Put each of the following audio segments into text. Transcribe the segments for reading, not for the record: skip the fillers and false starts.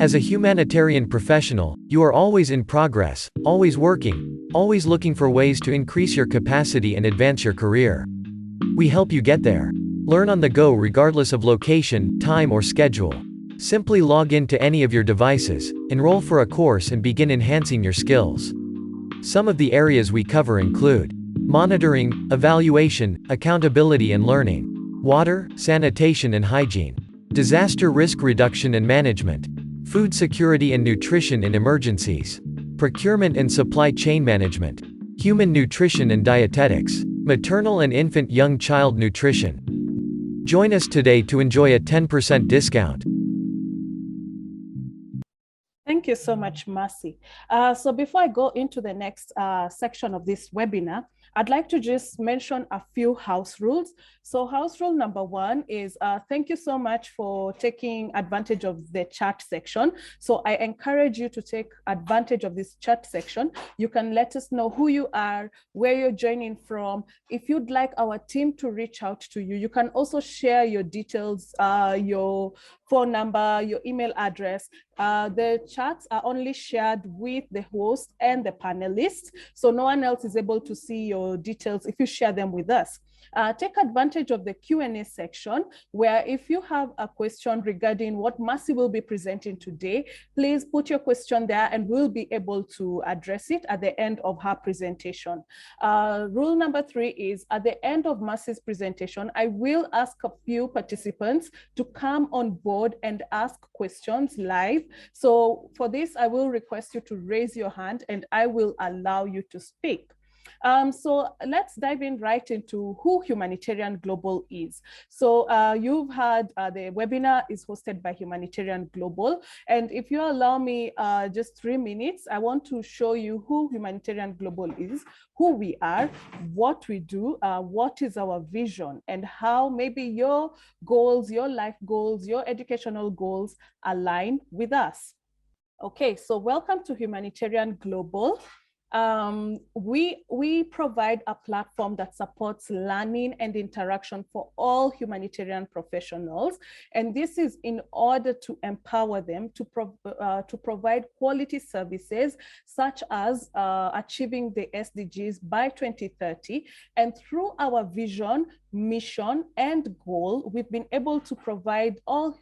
As a humanitarian professional, you are always in progress, always working, always looking for ways to increase your capacity and advance your career. We help you get there. Learn on the go regardless of location, time or schedule. Simply log in to any of your devices, enroll for a course and begin enhancing your skills. Some of the areas we cover include monitoring, evaluation, accountability and learning, water, sanitation and hygiene, disaster risk reduction and management, food security and nutrition in emergencies, procurement and supply chain management, human nutrition and dietetics, maternal and infant young child nutrition. Join us today to enjoy a 10% discount. Thank you so much, Mercy. So before I go into the next section of this webinar, I'd like to just mention a few house rules. So house rule number one is thank you so much for taking advantage of the chat section. So I encourage you to take advantage of this chat section. You can let us know who you are, where you're joining from. If you'd like our team to reach out to you, you can also share your details, your phone number, your email address. The chats are only shared with the host and the panelists, so no one else is able to see your details if you share them with us. Take advantage of the Q&A section, where if you have a question regarding what Mercy will be presenting today, please put your question there and we'll be able to address it at the end of her presentation. Rule number 3 is at the end of Mercy's presentation, I will ask a few participants to come on board and ask questions live. So for this, I will request you to raise your hand and I will allow you to speak. So let's dive in right into who Humanitarian Global is. So you've heard the webinar is hosted by Humanitarian Global. And if you allow me just 3 minutes, I want to show you who Humanitarian Global is, who we are, what we do, what is our vision, and how maybe your goals, your life goals, your educational goals align with us. Okay, so welcome to Humanitarian Global. We provide a platform that supports learning and interaction for all humanitarian professionals. And this is in order to empower them to provide quality services, such as achieving the SDGs by 2030. And through our vision, mission, and goal, we've been able to provide all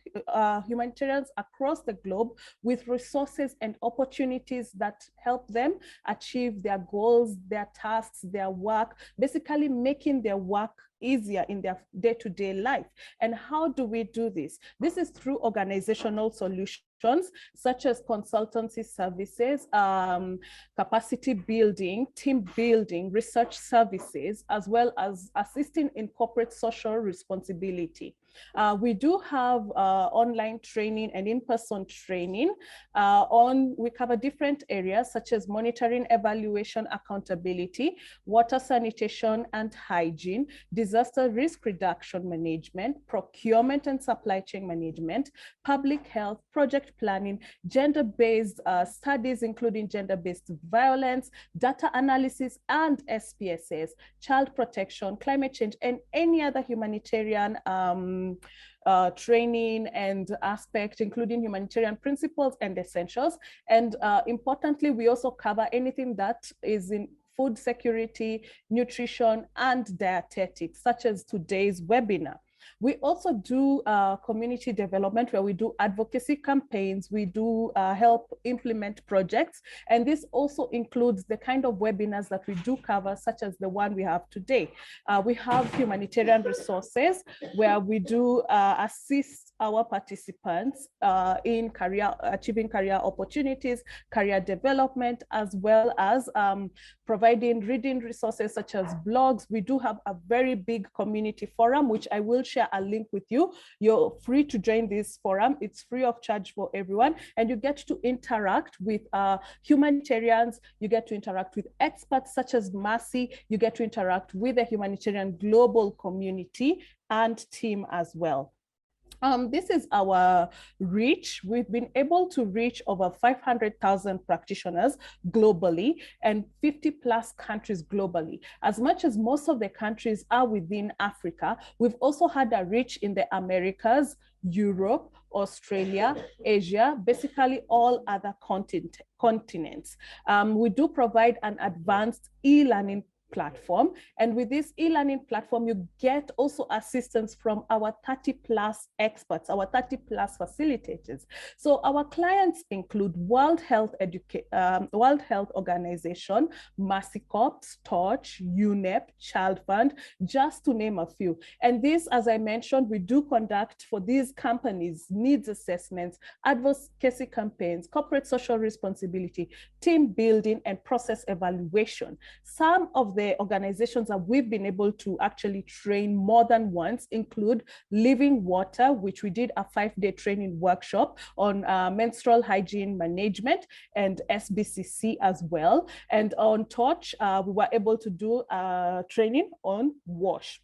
humanitarians across the globe with resources and opportunities that help them achieve their goals, their tasks, their work, basically making their work easier in their day-to-day life. And how do we do this? This is through organizational solutions, such as consultancy services, capacity building, team building, research services, as well as assisting in corporate social responsibility. We do have online training and in-person training. We cover different areas such as monitoring, evaluation, accountability, water sanitation and hygiene, disaster risk reduction management, procurement and supply chain management, public health, project planning, gender-based studies, including gender-based violence, data analysis and SPSS, child protection, climate change, and any other humanitarian training and aspect, including humanitarian principles and essentials. And importantly, we also cover anything that is in food security, nutrition, and dietetics, such as today's webinar. We also do community development, where we do advocacy campaigns, we do help implement projects, and this also includes the kind of webinars that we do cover, such as the one we have today. We have humanitarian resources, where we do assist our participants in achieving career opportunities, career development, as well as providing reading resources such as blogs. We do have a very big community forum, which I will share a link with you. You're free to join this forum. It's free of charge for everyone. And you get to interact with humanitarians. You get to interact with experts such as Mercy. You get to interact with the Humanitarian Global community and team as well. This is our reach. We've been able to reach over 500,000 practitioners globally and 50+ countries globally. As much as most of the countries are within Africa, we've also had a reach in the Americas, Europe, Australia, Asia, basically all other continents. We do provide an advanced e-learning platform. And with this e-learning platform, you get also assistance from our 30 plus experts, our 30 plus facilitators. So our clients include World Health Organization, Mercy Corps, Torch, UNEP, Child Fund, just to name a few. And this, as I mentioned, we do conduct for these companies needs assessments, advocacy campaigns, corporate social responsibility, team building, and process evaluation. Some of the organizations that we've been able to actually train more than once include Living Water, which we did a 5-day training workshop on menstrual hygiene management, and SBCC as well. And on Torch, we were able to do training on WASH.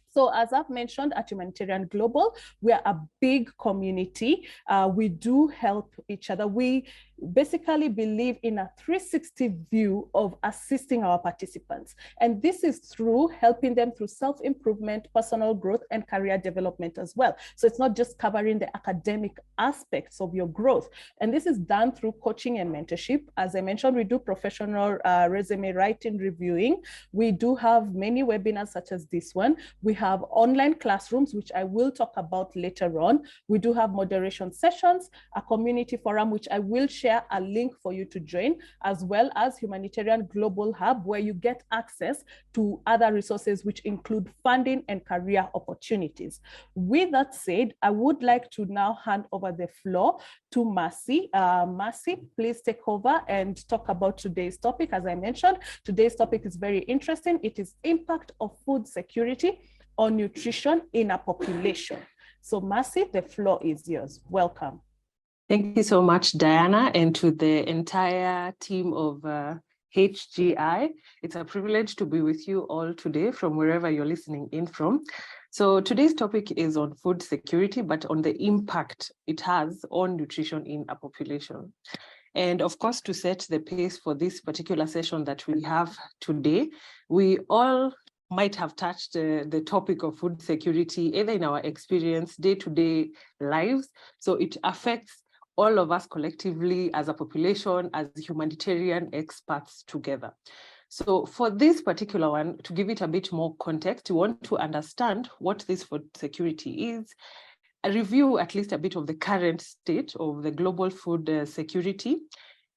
So as I've mentioned, at Humanitarian Global, we are a big community. We do help each other. We basically believe in a 360 view of assisting our participants. And this is through helping them through self-improvement, personal growth, and career development as well. So it's not just covering the academic aspects of your growth. And this is done through coaching and mentorship. As I mentioned, we do professional resume writing, reviewing. We do have many webinars such as this one. We have online classrooms, which I will talk about later on. We do have moderation sessions, a community forum, which I will share a link for you to join, as well as Humanitarian Global Hub, where you get access to other resources, which include funding and career opportunities. With that said, I would like to now hand over the floor to Mercy. Mercy, please take over and talk about today's topic. As I mentioned, today's topic is very interesting. It is impact of food security on nutrition in a population. So Mercy, the floor is yours. Welcome. Thank you so much, Diana, and to the entire team of HGI. It's a privilege to be with you all today from wherever you're listening in from. So today's topic is on food security, but on the impact it has on nutrition in a population. And of course, to set the pace for this particular session that we have today, we all might have touched the topic of food security, either in our experience, day-to-day lives. So it affects all of us collectively as a population, as humanitarian experts together. So for this particular one, to give it a bit more context, we want to understand what this food security is, a review at least a bit of the current state of the global food security,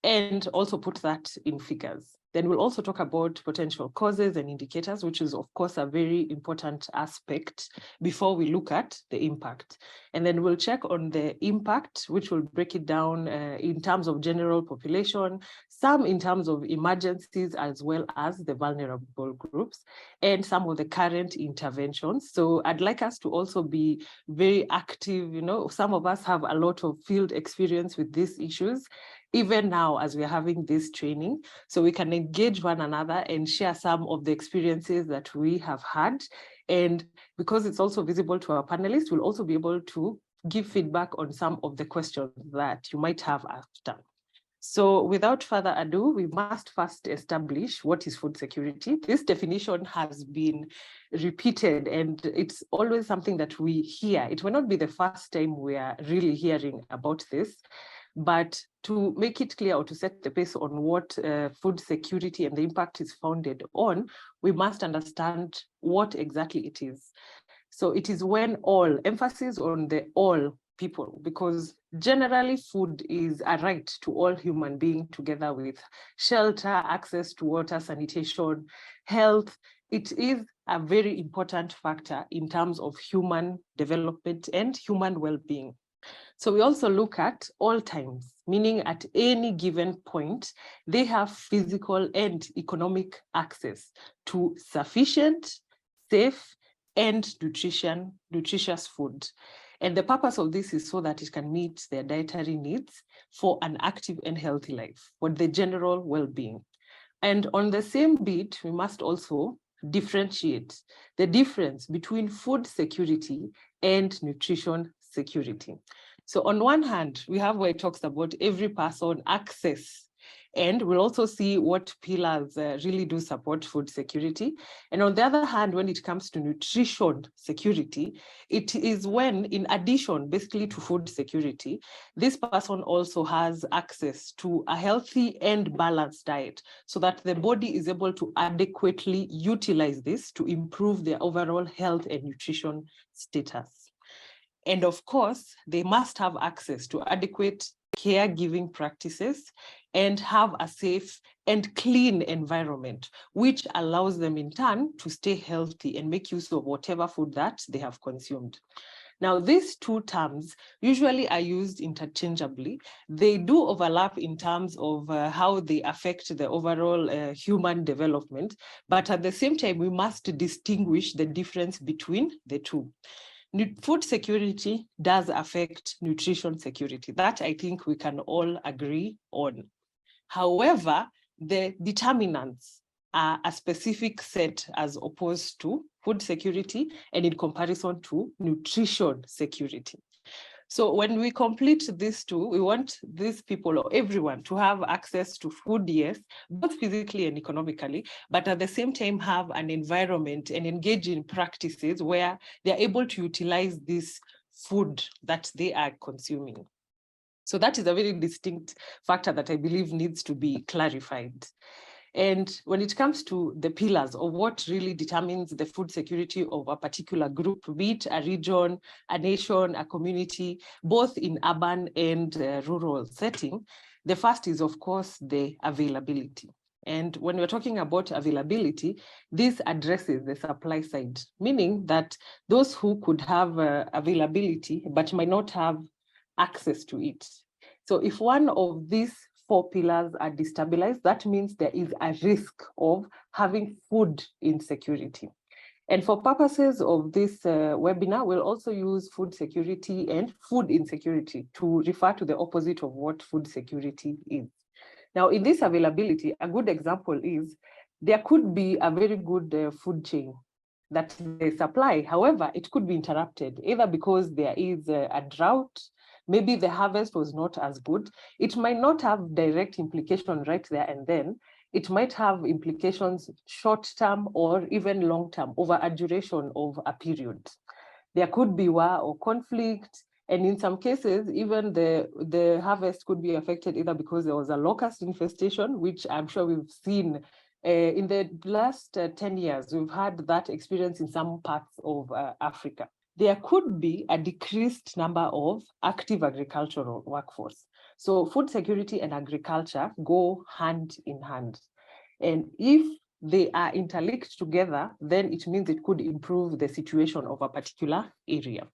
and also put that in figures. Then we'll also talk about potential causes and indicators, which is, of course, a very important aspect before we look at the impact. And then we'll check on the impact, which will break it down in terms of general population, some in terms of emergencies, as well as the vulnerable groups, and some of the current interventions. So I'd like us to also be very active. You know, some of us have a lot of field experience with these issues, even now as we're having this training, so we can engage one another and share some of the experiences that we have had. And because it's also visible to our panelists, we'll also be able to give feedback on some of the questions that you might have after. So without further ado, we must first establish what is food security. This definition has been repeated, and it's always something that we hear. It will not be the first time we are really hearing about this. But to make it clear, or to set the pace on what food security and the impact is founded on, we must understand what exactly it is. So it is when all, emphasis on the all people, because generally food is a right to all human beings, together with shelter, access to water, sanitation, health. It is a very important factor in terms of human development and human well-being. So we also look at all times, meaning at any given point, they have physical and economic access to sufficient, safe, and nutritious food. And the purpose of this is so that it can meet their dietary needs for an active and healthy life, for the general well-being. And on the same beat, we must also differentiate the difference between food security and nutrition security. So on one hand, we have where it talks about every person access And we'll also see what pillars really do support food security. And on the other hand, when it comes to nutrition security, it is when, in addition, basically to food security, this person also has access to a healthy and balanced diet so that the body is able to adequately utilize this to improve their overall health and nutrition status. And of course, they must have access to adequate caregiving practices and have a safe and clean environment, which allows them in turn to stay healthy and make use of whatever food that they have consumed. Now, these two terms usually are used interchangeably. They do overlap in terms of how they affect the overall human development, but at the same time, we must distinguish the difference between the two. Food security does affect nutrition security. That I think we can all agree on. However, the determinants are a specific set as opposed to food security and in comparison to nutrition security. So when we complete these two, we want these people or everyone to have access to food, yes, both physically and economically, but at the same time have an environment and engage in practices where they're able to utilize this food that they are consuming. So that is a very distinct factor that I believe needs to be clarified. And when it comes to the pillars of what really determines the food security of a particular group, be it a region, a nation, a community, both in urban and rural setting, the first is, of course, the availability. And when we're talking about availability, this addresses the supply side, meaning that those who could have availability but might not have access to it. So if one of these four pillars are destabilized, that means there is a risk of having food insecurity. And for purposes of this webinar, we'll also use food security and food insecurity to refer to the opposite of what food security is. Now, in this availability, a good example is there could be a very good food chain that they supply. However, it could be interrupted, either because there is a drought, maybe the harvest was not as good. It might not have direct implication right there and then. It might have implications short-term or even long-term over a duration of a period. There could be war or conflict, and in some cases, even the harvest could be affected either because there was a locust infestation, which I'm sure we've seen in the last 10 years. We've had that experience in some parts of Africa. There could be a decreased number of active agricultural workforce. So food security and agriculture go hand in hand. And if they are interlinked together, then it means it could improve the situation of a particular area.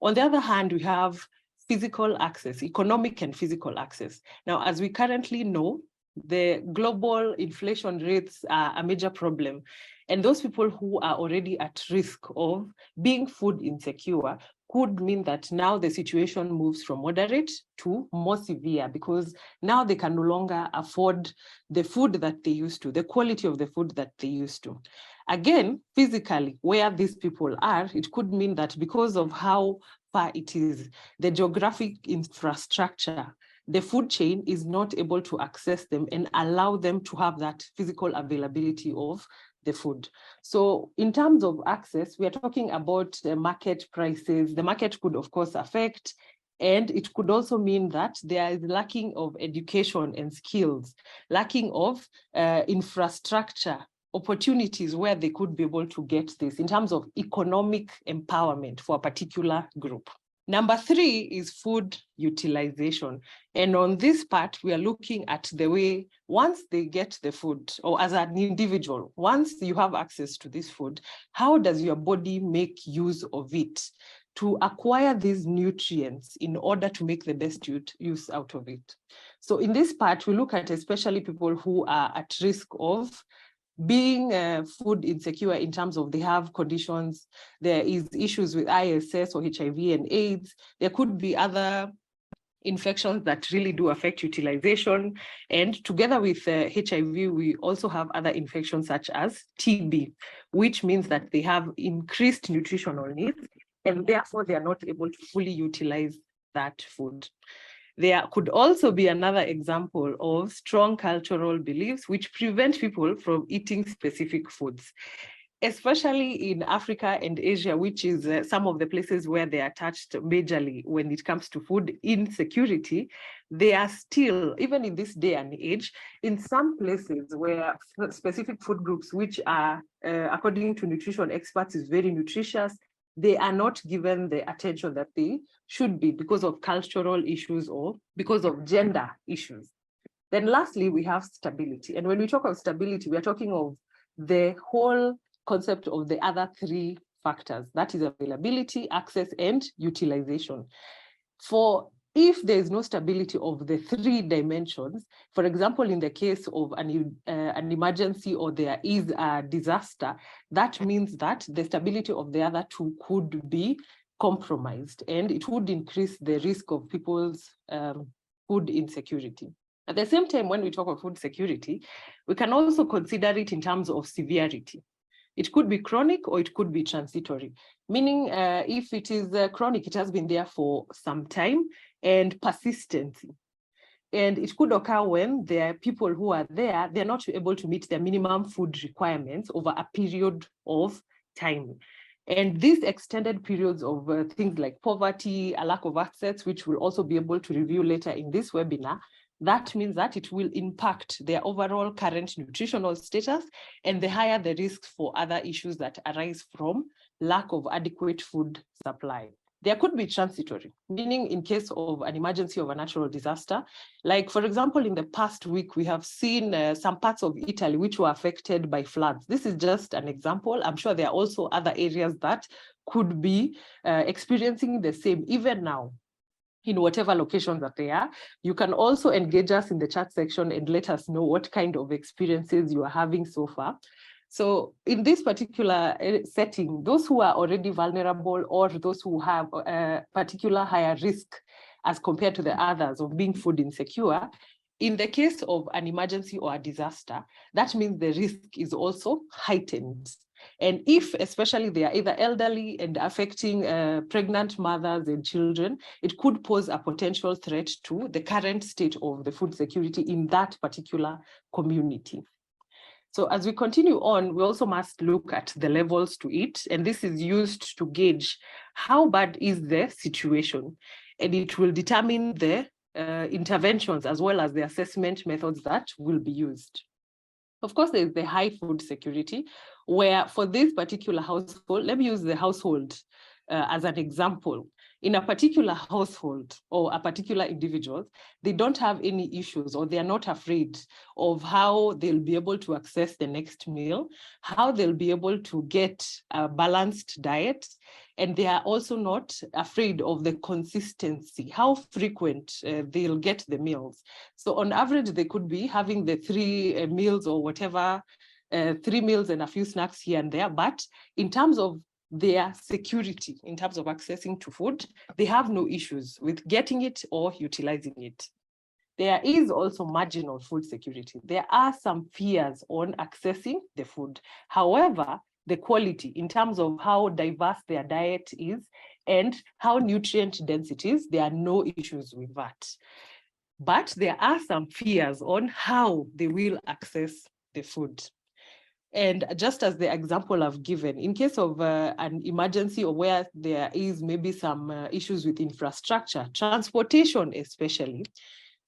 On the other hand, we have physical access, economic and physical access. Now, as we currently know, the global inflation rates are a major problem. And those people who are already at risk of being food insecure could mean that now the situation moves from moderate to more severe, because now they can no longer afford the food that they used to, the quality of the food that they used to. Again, physically, where these people are, it could mean that because of how far it is, the geographic infrastructure, the food chain is not able to access them and allow them to have that physical availability of the food. So in terms of access, we are talking about the market prices. The market could, of course, affect, and it could also mean that there is lacking of education and skills, lacking of infrastructure, opportunities where they could be able to get this in terms of economic empowerment for a particular group. Number 3 is food utilization. And on this part, we are looking at the way once they get the food, or as an individual, once you have access to this food, how does your body make use of it to acquire these nutrients in order to make the best use out of it? So in this part, we look at especially people who are at risk of being food insecure in terms of they have conditions, there is issues with ISS or HIV and AIDS. There could be other infections that really do affect utilization. And together with HIV, we also have other infections such as TB, which means that they have increased nutritional needs and therefore they are not able to fully utilize that food. There could also be another example of strong cultural beliefs which prevent people from eating specific foods, especially in Africa and Asia, which is some of the places where they are touched majorly when it comes to food insecurity. They are still, even in this day and age, in some places where specific food groups, which are, according to nutrition experts, is very nutritious, they are not given the attention that they should be because of cultural issues or because of gender issues. Then lastly, we have stability. And when we talk of stability, we are talking of the whole concept of the other three factors, that is availability, access, and utilization. For if there is no stability of the three dimensions, for example, in the case of an emergency or there is a disaster, that means that the stability of the other two could be compromised, and it would increase the risk of people's food insecurity. At the same time, when we talk of food security, we can also consider it in terms of severity. It could be chronic or it could be transitory, meaning if it is chronic, it has been there for some time, and persistency. And it could occur when there are people who are there, they're not able to meet their minimum food requirements over a period of time. And these extended periods of things like poverty, a lack of access, which we'll also be able to review later in this webinar, that means that it will impact their overall current nutritional status, and the higher the risks for other issues that arise from lack of adequate food supply. There could be transitory, meaning in case of an emergency of a natural disaster, like for example, in the past week, we have seen some parts of Italy which were affected by floods. This is just an example. I'm sure there are also other areas that could be experiencing the same even now, in whatever location that they are. You can also engage us in the chat section and let us know what kind of experiences you are having so far. So in this particular setting, those who are already vulnerable or those who have a particular higher risk as compared to the others of being food insecure, in the case of an emergency or a disaster, that means the risk is also heightened. And if especially they are either elderly and affecting pregnant mothers and children, it could pose a potential threat to the current state of the food security in that particular community. So as we continue on, we also must look at the levels to it, and this is used to gauge how bad is the situation, and it will determine the interventions as well as the assessment methods that will be used. Of course, there's the high food security, where for this particular household, let me use the household as an example. In a particular household or a particular individual, they don't have any issues or they are not afraid of how they'll be able to access the next meal, how they'll be able to get a balanced diet, and they are also not afraid of the consistency, how frequent they'll get the meals. So on average, they could be having the 3 meals or whatever, 3 meals and a few snacks here and there. But in terms of their security, in terms of accessing to food, they have no issues with getting it or utilizing it. There is also marginal food security. There are some fears on accessing the food. However, the quality in terms of how diverse their diet is and how nutrient dense it is, there are no issues with that. But there are some fears on how they will access the food. And just as the example I've given, in case of an emergency or where there is maybe some issues with infrastructure, transportation especially,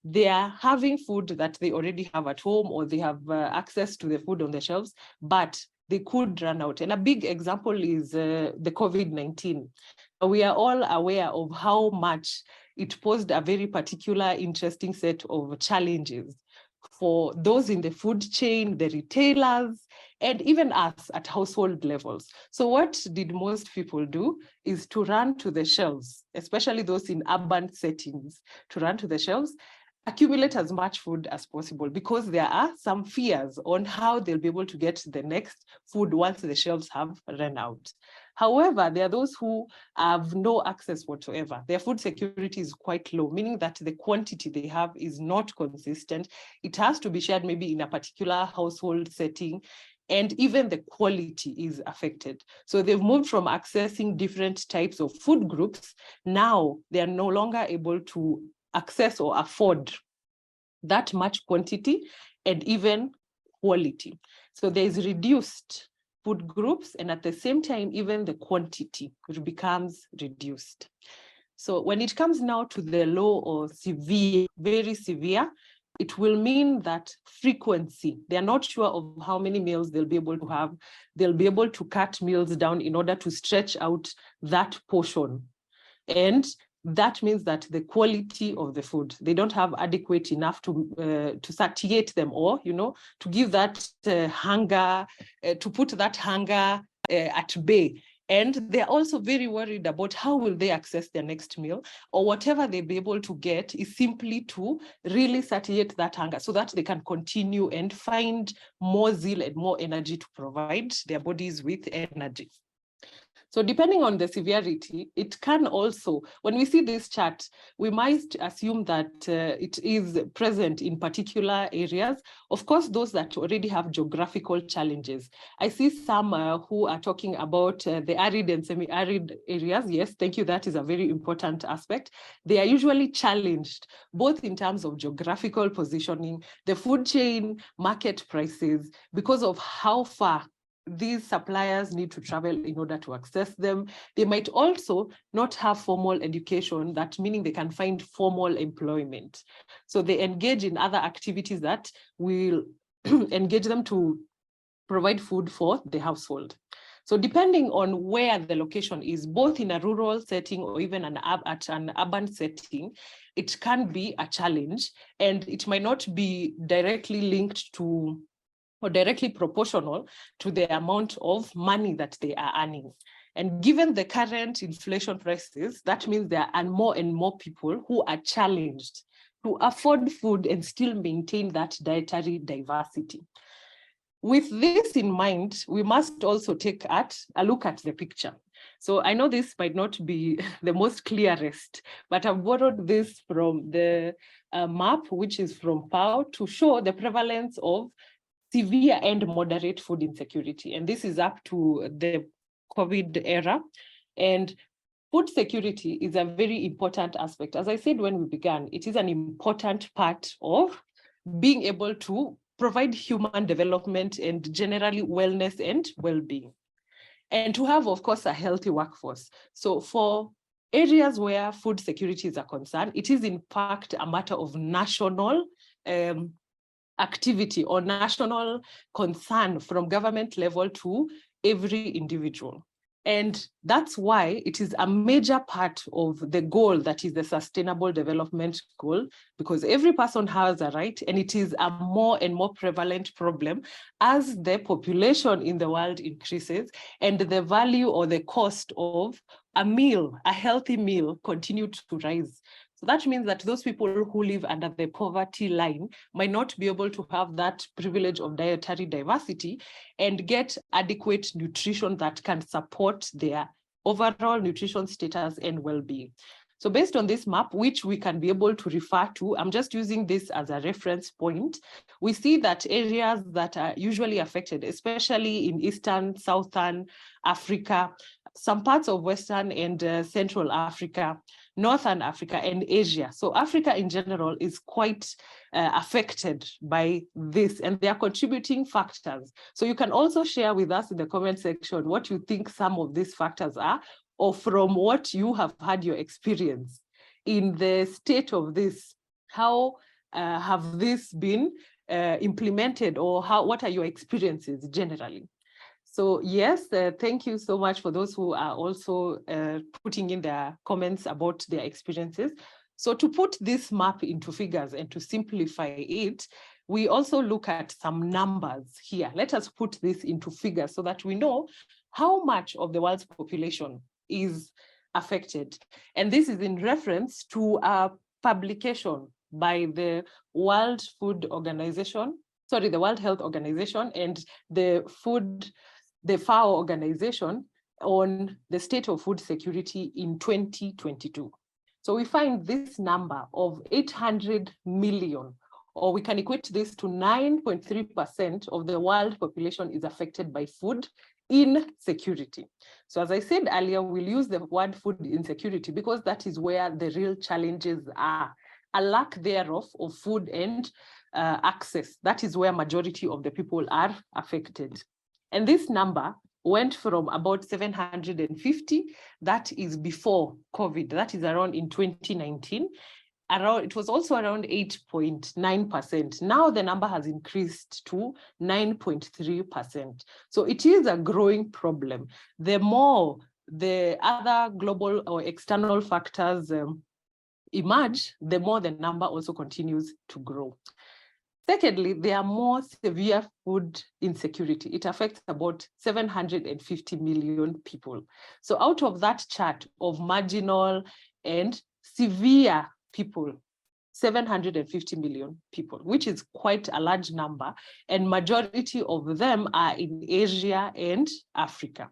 they are having food that they already have at home or they have access to the food on the shelves, but they could run out. And a big example is the COVID-19. We are all aware of how much it posed a very particular, interesting set of challenges for those in the food chain, the retailers, and even us at household levels. So what did most people do is to run to the shelves, especially those in urban settings, to run to the shelves, accumulate as much food as possible, because there are some fears on how they'll be able to get the next food once the shelves have run out. However, there are those who have no access whatsoever. Their food security is quite low, meaning that the quantity they have is not consistent. It has to be shared maybe in a particular household setting, and even the quality is affected. So they've moved from accessing different types of food groups. Now they are no longer able to access or afford that much quantity and even quality. So there is reduced food groups, and at the same time, even the quantity becomes reduced. So when it comes now to the low or severe, very severe, it will mean that frequency, they are not sure of how many meals they'll be able to have. They'll be able to cut meals down in order to stretch out that portion. And that means that the quality of the food, they don't have adequate enough to satiate them, or, to give that hunger, to put that hunger at bay. And they're also very worried about how will they access their next meal, or whatever they'll be able to get is simply to really satiate that hunger so that they can continue and find more zeal and more energy to provide their bodies with energy. So depending on the severity, it can also, when we see this chart, we might assume that it is present in particular areas. Of course, those that already have geographical challenges. I see some who are talking about the arid and semi-arid areas. Yes, thank you. That is a very important aspect. They are usually challenged, both in terms of geographical positioning, the food chain, market prices, because of how far these suppliers need to travel in order to access them. They might also not have formal education, that meaning they can find formal employment. So they engage in other activities that will engage them to provide food for the household. So depending on where the location is, both in a rural setting or even at an urban setting, it can be a challenge, and it might not be directly linked to or directly proportional to the amount of money that they are earning. And given the current inflation prices, that means there are more and more people who are challenged to afford food and still maintain that dietary diversity. With this in mind, we must also take a look at the picture. So I know this might not be the most clearest, but I've borrowed this from the map, which is from FAO, to show the prevalence of severe and moderate food insecurity. And this is up to the COVID era. And food security is a very important aspect. As I said when we began, it is an important part of being able to provide human development and generally wellness and well-being. And to have, of course, a healthy workforce. So for areas where food security is a concern, it is in fact a matter of national activity or national concern from government level to every individual. And that's why it is a major part of the goal that is the Sustainable Development Goal, because every person has a right, and it is a more and more prevalent problem as the population in the world increases and the value or the cost of a meal, a healthy meal, continue to rise. So that means that those people who live under the poverty line might not be able to have that privilege of dietary diversity and get adequate nutrition that can support their overall nutrition status and well-being. So based on this map, which we can be able to refer to, I'm just using this as a reference point, we see that areas that are usually affected, especially in Eastern, Southern Africa, some parts of Western and Central Africa, Northern Africa, and Asia. So Africa in general is quite affected by this, and they are contributing factors. So you can also share with us in the comment section what you think some of these factors are, or from what you have had your experience in the state of this. How have this been implemented, or what are your experiences generally? So yes, thank you so much for those who are also putting in their comments about their experiences. So to put this map into figures and to simplify it, we also look at some numbers here. Let us put this into figures so that we know how much of the world's population is affected. And this is in reference to a publication by the World Health Organization and the FAO organization on the state of food security in 2022. So we find this number of 800 million, or we can equate this to 9.3% of the world population is affected by food insecurity. So as I said earlier, we'll use the word food insecurity because that is where the real challenges are. a lack thereof of food and access. That is where majority of the people are affected. And this number went from about 750, that is before COVID, that is around in 2019. It was also around 8.9%. Now the number has increased to 9.3%. So it is a growing problem. The more the other global or external factors emerge, the more the number also continues to grow. Secondly, there are more severe food insecurity. It affects about 750 million people. So out of that chart of marginal and severe people, 750 million people, which is quite a large number, and majority of them are in Asia and Africa.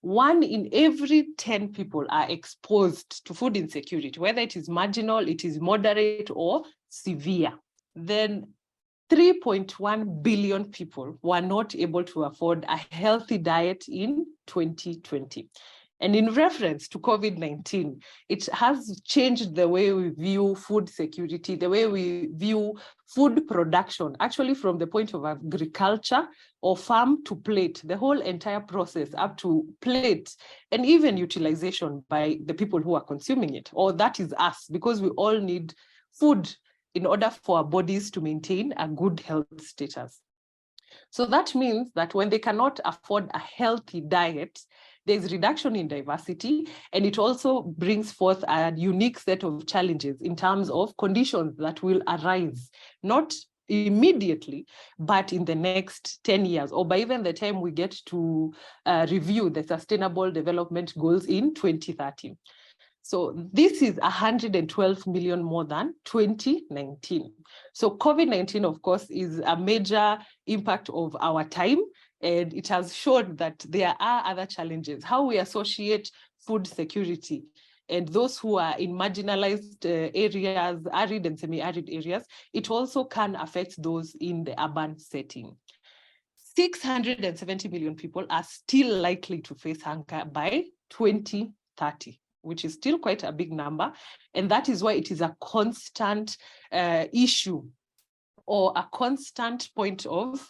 1 in every 10 people are exposed to food insecurity, whether it is marginal, it is moderate, or severe. Then 3.1 billion people were not able to afford a healthy diet in 2020. And in reference to COVID-19, it has changed the way we view food security, the way we view food production, actually from the point of agriculture or farm to plate, the whole entire process up to plate, and even utilization by the people who are consuming it, or that is us, because we all need food in order for our bodies to maintain a good health status. So that means that when they cannot afford a healthy diet, there's reduction in diversity, and it also brings forth a unique set of challenges in terms of conditions that will arise, not immediately, but in the next 10 years, or by even the time we get to review the Sustainable Development Goals in 2030. So this is 112 million more than 2019. So COVID-19, of course, is a major impact of our time, and it has shown that there are other challenges, how we associate food security. And those who are in marginalized areas, arid and semi-arid areas, it also can affect those in the urban setting. 670 million people are still likely to face hunger by 2030. Which is still quite a big number. And that is why it is a constant issue, or a constant point of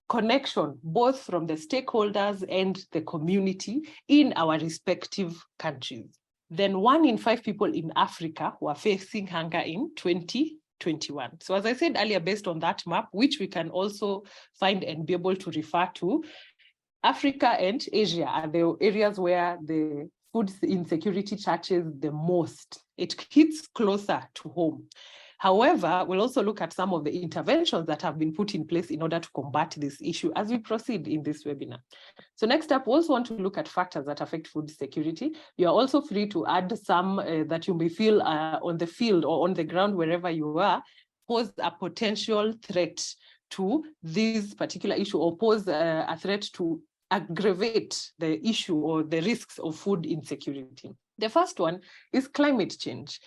connection, both from the stakeholders and the community in our respective countries. Then 1 in 5 people in Africa were facing hunger in 2021. So as I said earlier, based on that map, which we can also find and be able to refer to, Africa and Asia are the areas where the food insecurity touches the most. It hits closer to home. However, we'll also look at some of the interventions that have been put in place in order to combat this issue as we proceed in this webinar. So next up, we also want to look at factors that affect food security. You are also free to add some that you may feel on the field or on the ground, wherever you are, pose a potential threat to this particular issue, or pose a threat to aggravate the issue or the risks of food insecurity. The first one is climate change.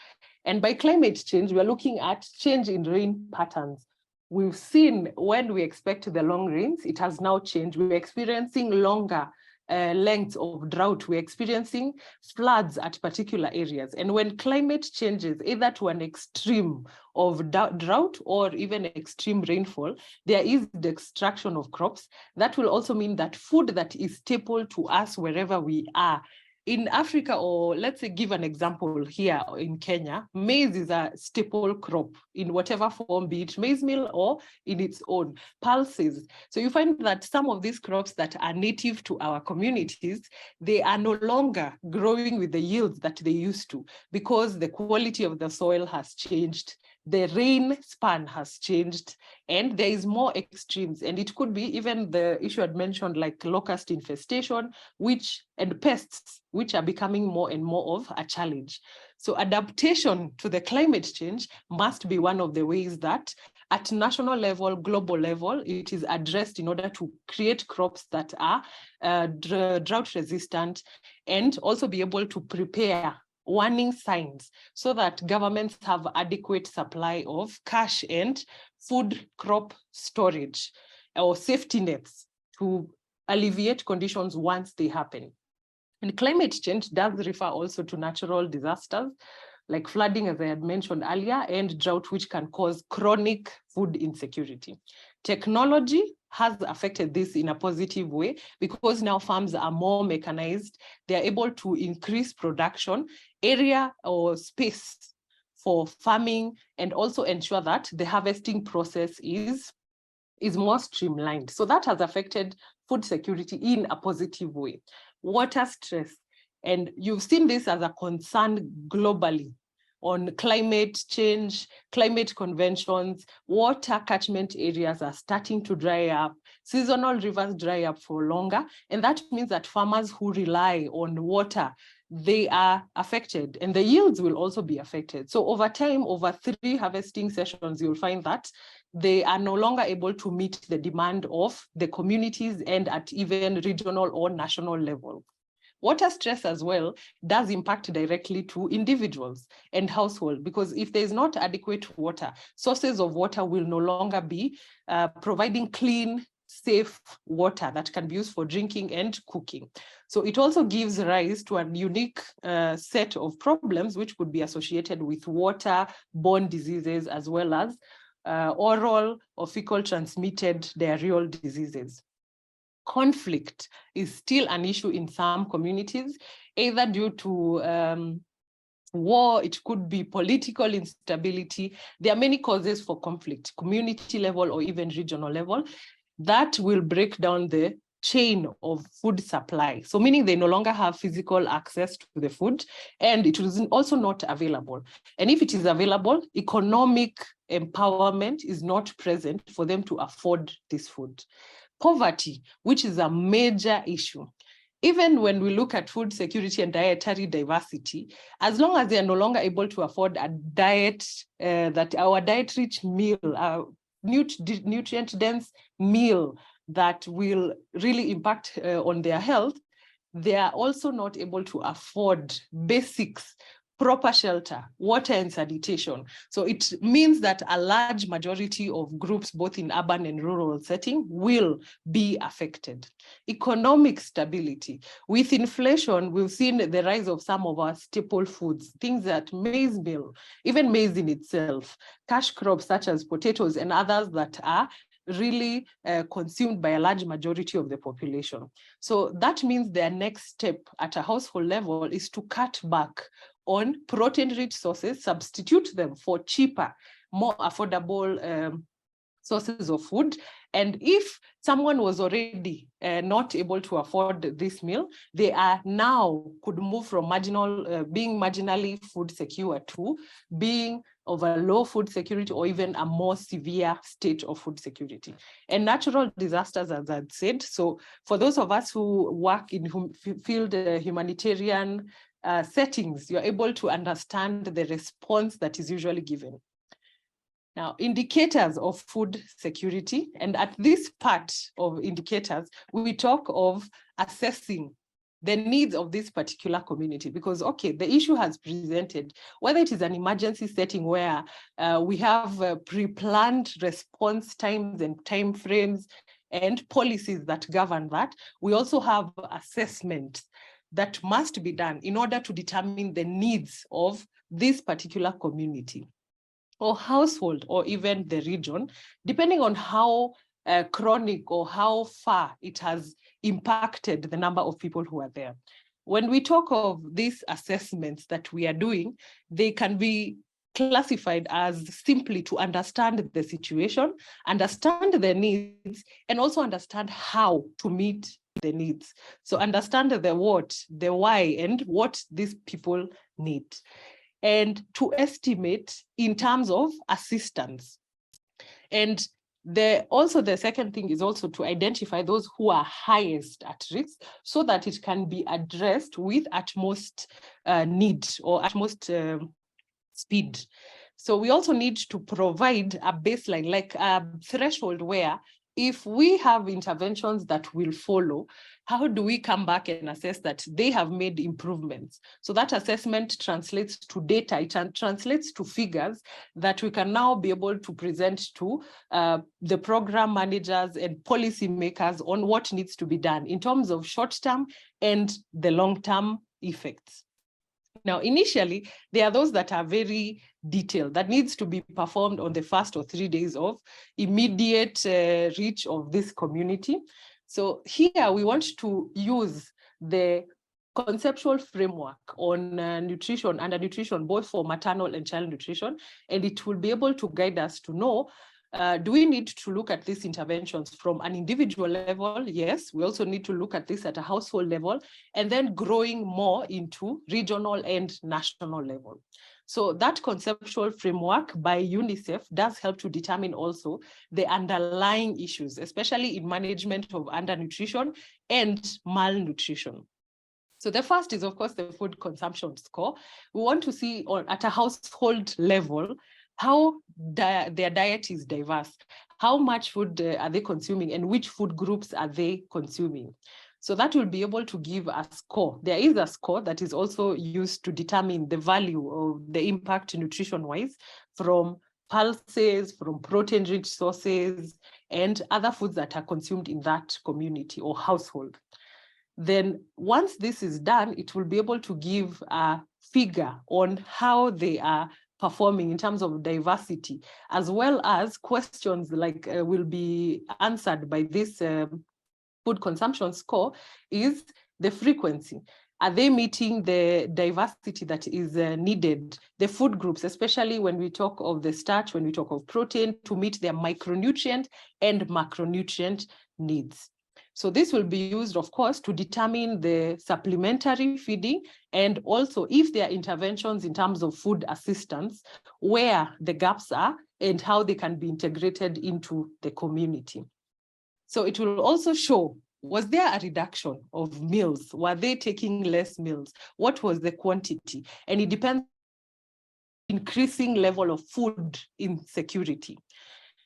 And by climate change, we are looking at change in rain patterns. We've seen when we expect the long rains, it has now changed. We're experiencing longer lengths of drought. We're experiencing floods at particular areas. And when climate changes, either to an extreme of drought or even extreme rainfall, there is the extraction of crops. That will also mean that food that is staple to us wherever we are. In Africa, or let's say give an example here in Kenya, maize is a staple crop in whatever form, be it maize meal or in its own pulses. So you find that some of these crops that are native to our communities, they are no longer growing with the yields that they used to, because the quality of the soil has changed, the rain span has changed, and there is more extremes. And it could be even the issue I'd mentioned, like locust infestation, and pests, which are becoming more and more of a challenge. So adaptation to the climate change must be one of the ways that at national level, global level, it is addressed in order to create crops that are drought resistant, and also be able to prepare warning signs so that governments have adequate supply of cash and food crop storage or safety nets to alleviate conditions once they happen. And climate change does refer also to natural disasters. like flooding, as I had mentioned earlier, and drought, which can cause chronic food insecurity. Technology has affected this in a positive way because now farms are more mechanized. They are able to increase production, area or space for farming, and also ensure that the harvesting process is more streamlined. So that has affected food security in a positive way. Water stress, and you've seen this as a concern globally on climate change, climate conventions. Water catchment areas are starting to dry up. Seasonal rivers dry up for longer. And that means that farmers who rely on water, they are affected, and the yields will also be affected. So over time, over 3 harvesting sessions, you'll find that they are no longer able to meet the demand of the communities and at even regional or national level. Water stress as well does impact directly to individuals and households, because if there is not adequate water, sources of water will no longer be providing clean, safe water that can be used for drinking and cooking. So it also gives rise to a unique set of problems which could be associated with water-borne diseases, as well as oral or fecal transmitted diarrheal diseases. Conflict is still an issue in some communities, either due to war, it could be political instability. There are many causes for conflict, community level or even regional level, that will break down the chain of food supply. So meaning they no longer have physical access to the food, and it is also not available. And if it is available, economic empowerment is not present for them to afford this food. Poverty, which is a major issue. Even when we look at food security and dietary diversity, as long as they are no longer able to afford a diet, that our diet-rich meal, nutrient-dense meal that will really impact on their health, they are also not able to afford basics, proper shelter, water and sanitation. So it means that a large majority of groups, both in urban and rural setting, will be affected. Economic stability. With inflation, we've seen the rise of some of our staple foods, things that maize meal, even maize in itself, cash crops such as potatoes and others that are really consumed by a large majority of the population. So that means their next step at a household level is to cut back on protein-rich sources, substitute them for cheaper, more affordable sources of food. And if someone was already not able to afford this meal, they are now could move from being marginally food secure to being of a low food security or even a more severe state of food security. And natural disasters, as I'd said. So for those of us who work in field humanitarian settings, you're able to understand the response that is usually given. Now, indicators of food security, and at this part of indicators, we talk of assessing the needs of this particular community, because, okay, the issue has presented, whether it is an emergency setting where we have pre-planned response times and timeframes and policies that govern that, we also have assessments that must be done in order to determine the needs of this particular community or household or even the region, depending on how chronic or how far it has impacted the number of people who are there. When we talk of these assessments that we are doing, they can be classified as simply to understand the situation, understand the needs, and also understand how to meet the needs. So understand the what, the why, and what these people need. And to estimate in terms of assistance. And also the second thing is also to identify those who are highest at risk so that it can be addressed with utmost need or utmost speed. So we also need to provide a baseline, like a threshold where if we have interventions that will follow, how do we come back and assess that they have made improvements? So that assessment translates to data, it translates to figures that we can now be able to present to the program managers and policy makers on what needs to be done in terms of short-term and the long-term effects. Now, initially, there are those that are very detailed, that needs to be performed on the first or 3 days of immediate reach of this community. So here we want to use the conceptual framework on nutrition, under nutrition, both for maternal and child nutrition, and it will be able to guide us to know, do we need to look at these interventions from an individual level? Yes, we also need to look at this at a household level, and then growing more into regional and national level. So that conceptual framework by UNICEF does help to determine also the underlying issues, especially in management of undernutrition and malnutrition. So the first is, of course, the food consumption score. We want to see at a household level how their diet is diverse, how much food are they consuming, and which food groups are they consuming. So that will be able to give a score. There is a score that is also used to determine the value of the impact nutrition-wise from pulses, from protein-rich sources, and other foods that are consumed in that community or household. Then once this is done, it will be able to give a figure on how they are performing in terms of diversity, as well as questions like will be answered by this food consumption score is the frequency. Are they meeting the diversity that is needed? The food groups, especially when we talk of the starch, when we talk of protein, to meet their micronutrient and macronutrient needs. So this will be used, of course, to determine the supplementary feeding, and also if there are interventions in terms of food assistance, where the gaps are and how they can be integrated into the community. So it will also show, was there a reduction of meals? Were they taking less meals? What was the quantity? And it depends on increasing level of food insecurity.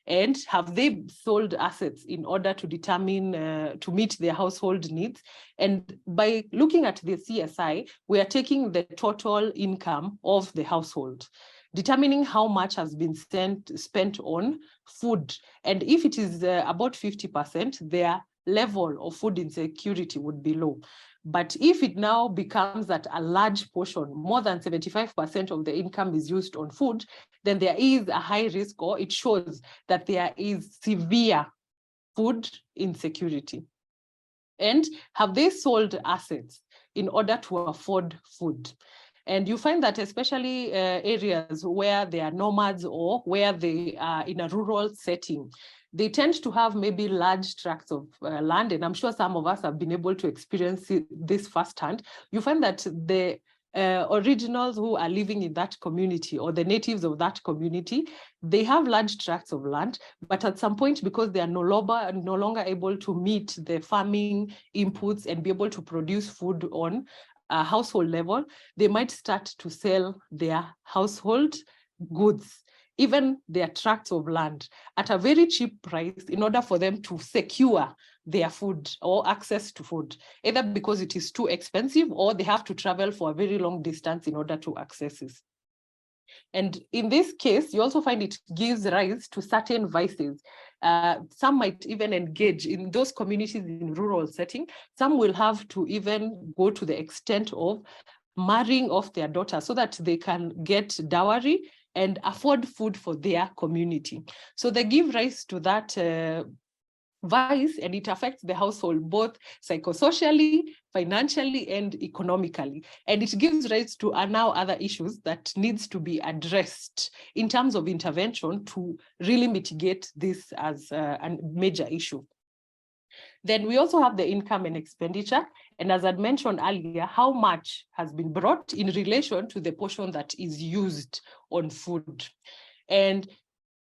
And have they sold assets in order to determine, to meet their household needs? And by looking at the CSI, we are taking the total income of the household, determining how much has been spent on food. And if it is about 50%, their level of food insecurity would be low. But if it now becomes that a large portion, more than 75% of the income is used on food, then there is a high risk, or it shows that there is severe food insecurity. And have they sold assets in order to afford food? And you find that especially areas where they are nomads or where they are in a rural setting, they tend to have maybe large tracts of land, and I'm sure some of us have been able to experience this firsthand. You find that the originals who are living in that community, or the natives of that community, they have large tracts of land, but at some point, because they are no longer able to meet the farming inputs and be able to produce food on a household level, they might start to sell their household goods, even their tracts of land, at a very cheap price in order for them to secure their food or access to food, either because it is too expensive or they have to travel for a very long distance in order to access it. And in this case, you also find it gives rise to certain vices. Some might even engage in those communities in rural setting. Some will have to even go to the extent of marrying off their daughter so that they can get dowry and afford food for their community. So they give rise to that vice, and it affects the household both psychosocially, financially, and economically. And it gives rise to now other issues that needs to be addressed in terms of intervention to really mitigate this as a major issue. Then we also have the income and expenditure. And as I'd mentioned earlier, how much has been brought in relation to the portion that is used on food. And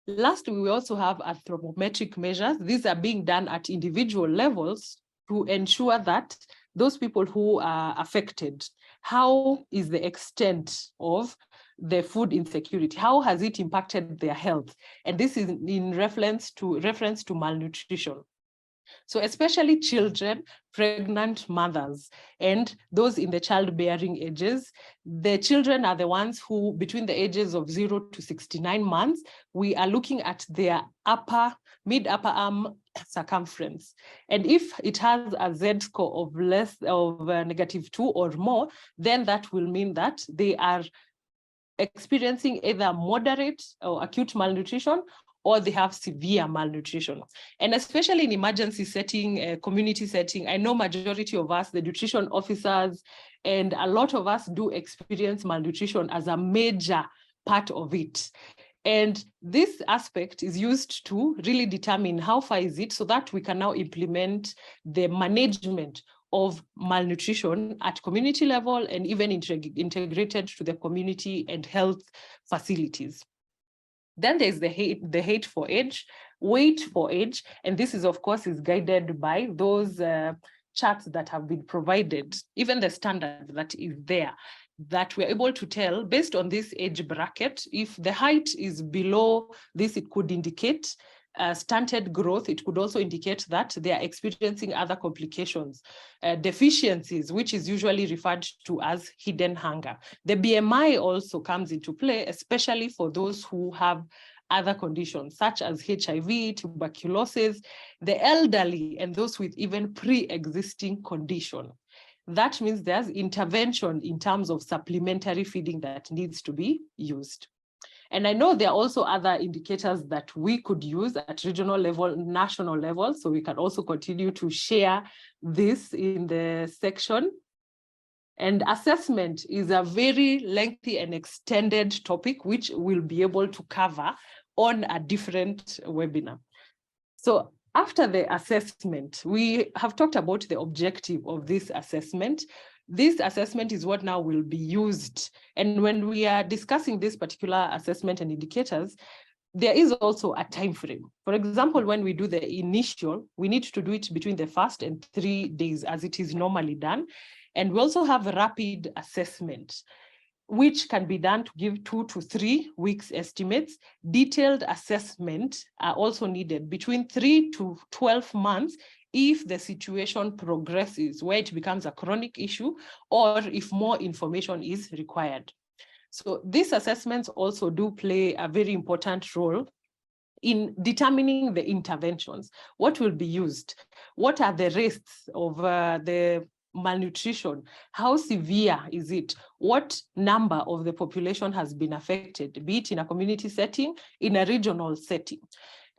lastly, we also have anthropometric measures. These are being done at individual levels to ensure that those people who are affected, how is the extent of the food insecurity? How has it impacted their health? And this is in reference to malnutrition. So especially children, pregnant mothers, and those in the childbearing ages. The children are the ones who, between the ages of 0 to 69 months, we are looking at their mid-upper arm circumference. And if it has a Z-score of less of -2 or more, then that will mean that they are experiencing either moderate or acute malnutrition, or they have severe malnutrition. And especially in emergency setting, community setting, I know majority of us, the nutrition officers, and a lot of us do experience malnutrition as a major part of it. And this aspect is used to really determine how far is it, so that we can now implement the management of malnutrition at community level and even integrated to the community and health facilities. Then there's the height for age, weight for age, and this is, of course, is guided by those charts that have been provided, even the standard that is there, that we're able to tell based on this age bracket. If the height is below this, it could indicate stunted growth. It could also indicate that they are experiencing other complications, deficiencies, which is usually referred to as hidden hunger. The BMI also comes into play, especially for those who have other conditions such as HIV, tuberculosis, the elderly, and those with even pre-existing condition. That means there's intervention in terms of supplementary feeding that needs to be used. And I know there are also other indicators that we could use at regional level, national level, so we can also continue to share this in the section. And assessment is a very lengthy and extended topic, which we'll be able to cover on a different webinar. So after the assessment, we have talked about the objective of this assessment. This assessment is what now will be used. And when we are discussing this particular assessment and indicators, there is also a time frame. For example, when we do the initial, we need to do it between the 1st and 3 days as it is normally done. And we also have a rapid assessment, which can be done to give 2 to 3 weeks estimates. Detailed assessment are also needed between 3 to 12 months if the situation progresses, where it becomes a chronic issue, or if more information is required. So these assessments also do play a very important role in determining the interventions. What will be used? What are the risks of the malnutrition? How severe is it? What number of the population has been affected, be it in a community setting, in a regional setting?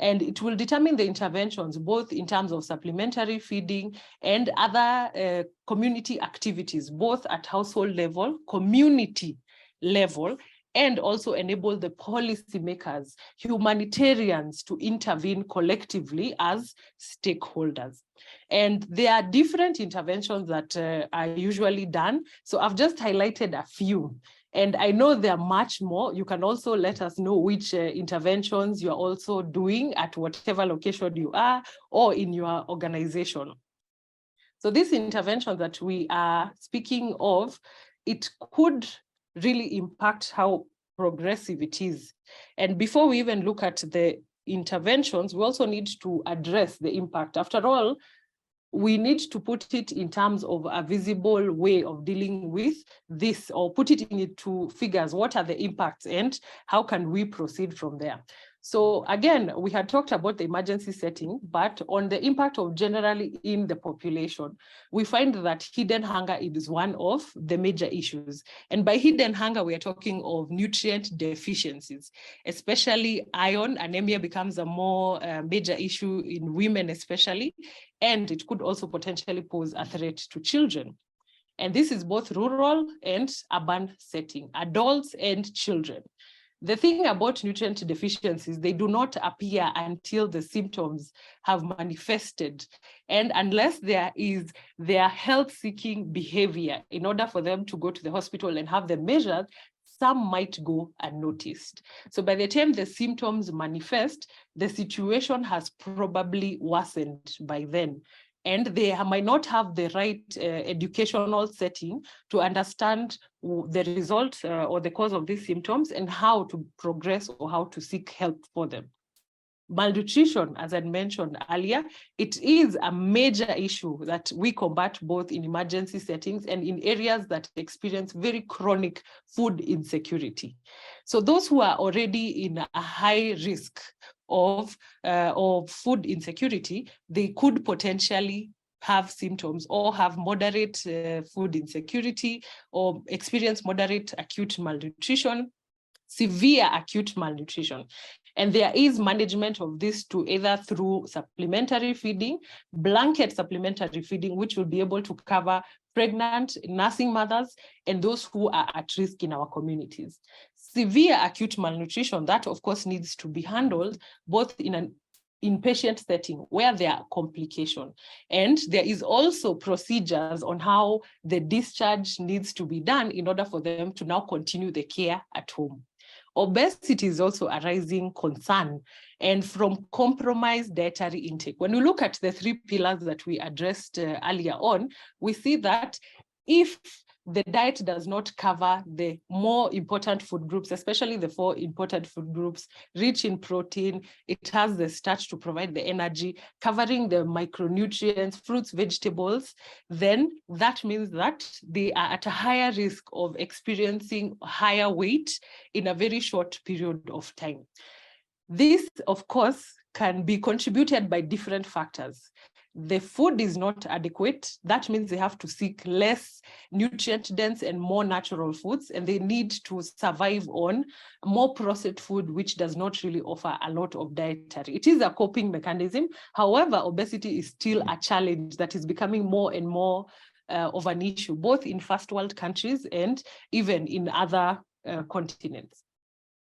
And it will determine the interventions, both in terms of supplementary feeding and other community activities, both at household level, community level, and also enable the policymakers, humanitarians, to intervene collectively as stakeholders. And there are different interventions that are usually done. So I've just highlighted a few. And I know there are much more. You can also let us know which interventions you're also doing at whatever location you are or in your organization. So these interventions that we are speaking of, it could really impact how progressive it is. And before we even look at the interventions, we also need to address the impact. After all, we need to put it in terms of a visible way of dealing with this, or put it into figures. What are the impacts and how can we proceed from there? So again, we had talked about the emergency setting, but on the impact of generally in the population, we find that hidden hunger is one of the major issues. And by hidden hunger, we are talking of nutrient deficiencies, especially iron. Anemia becomes a more major issue in women especially, and it could also potentially pose a threat to children. And this is both rural and urban setting, adults and children. The thing about nutrient deficiencies, they do not appear until the symptoms have manifested. And unless there is their health-seeking behavior in order for them to go to the hospital and have them measured, some might go unnoticed. So by the time the symptoms manifest, the situation has probably worsened by then. And they might not have the right educational setting to understand the result or the cause of these symptoms and how to progress or how to seek help for them. Malnutrition, as I mentioned earlier, it is a major issue that we combat both in emergency settings and in areas that experience very chronic food insecurity. So those who are already in a high risk of or food insecurity, they could potentially have symptoms or have moderate food insecurity or experience moderate acute malnutrition, severe acute malnutrition. And there is management of this to either through supplementary feeding, blanket supplementary feeding, which will be able to cover pregnant, nursing mothers, and those who are at risk in our communities. Severe acute malnutrition, that of course needs to be handled both in an inpatient setting where there are complications. And there is also procedures on how the discharge needs to be done in order for them to now continue the care at home. Obesity is also a rising concern, and from compromised dietary intake. When we look at the three pillars that we addressed earlier on, we see that if the diet does not cover the more important food groups, especially the 4 important food groups, rich in protein, it has the starch to provide the energy, covering the micronutrients, fruits, vegetables, then that means that they are at a higher risk of experiencing higher weight in a very short period of time. This, of course, can be contributed by different factors. The food is not adequate. That means they have to seek less nutrient-dense and more natural foods, and they need to survive on more processed food, which does not really offer a lot of dietary. It is a coping mechanism. However, obesity is still a challenge that is becoming more and more of an issue, both in first world countries and even in other continents.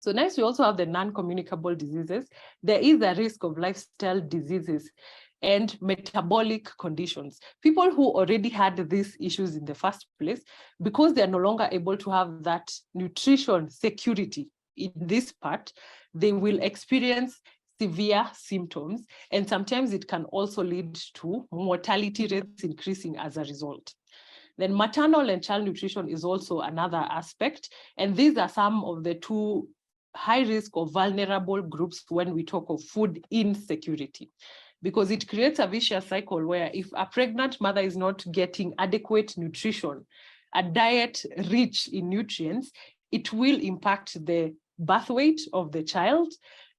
So next, we also have the non-communicable diseases. There is a risk of lifestyle diseases and metabolic conditions. People who already had these issues in the first place, because they are no longer able to have that nutrition security in this part, they will experience severe symptoms, and sometimes it can also lead to mortality rates increasing as a result. Then maternal and child nutrition is also another aspect, and these are some of the 2 high risk or vulnerable groups when we talk of food insecurity, because it creates a vicious cycle where if a pregnant mother is not getting adequate nutrition, a diet rich in nutrients, it will impact the birth weight of the child,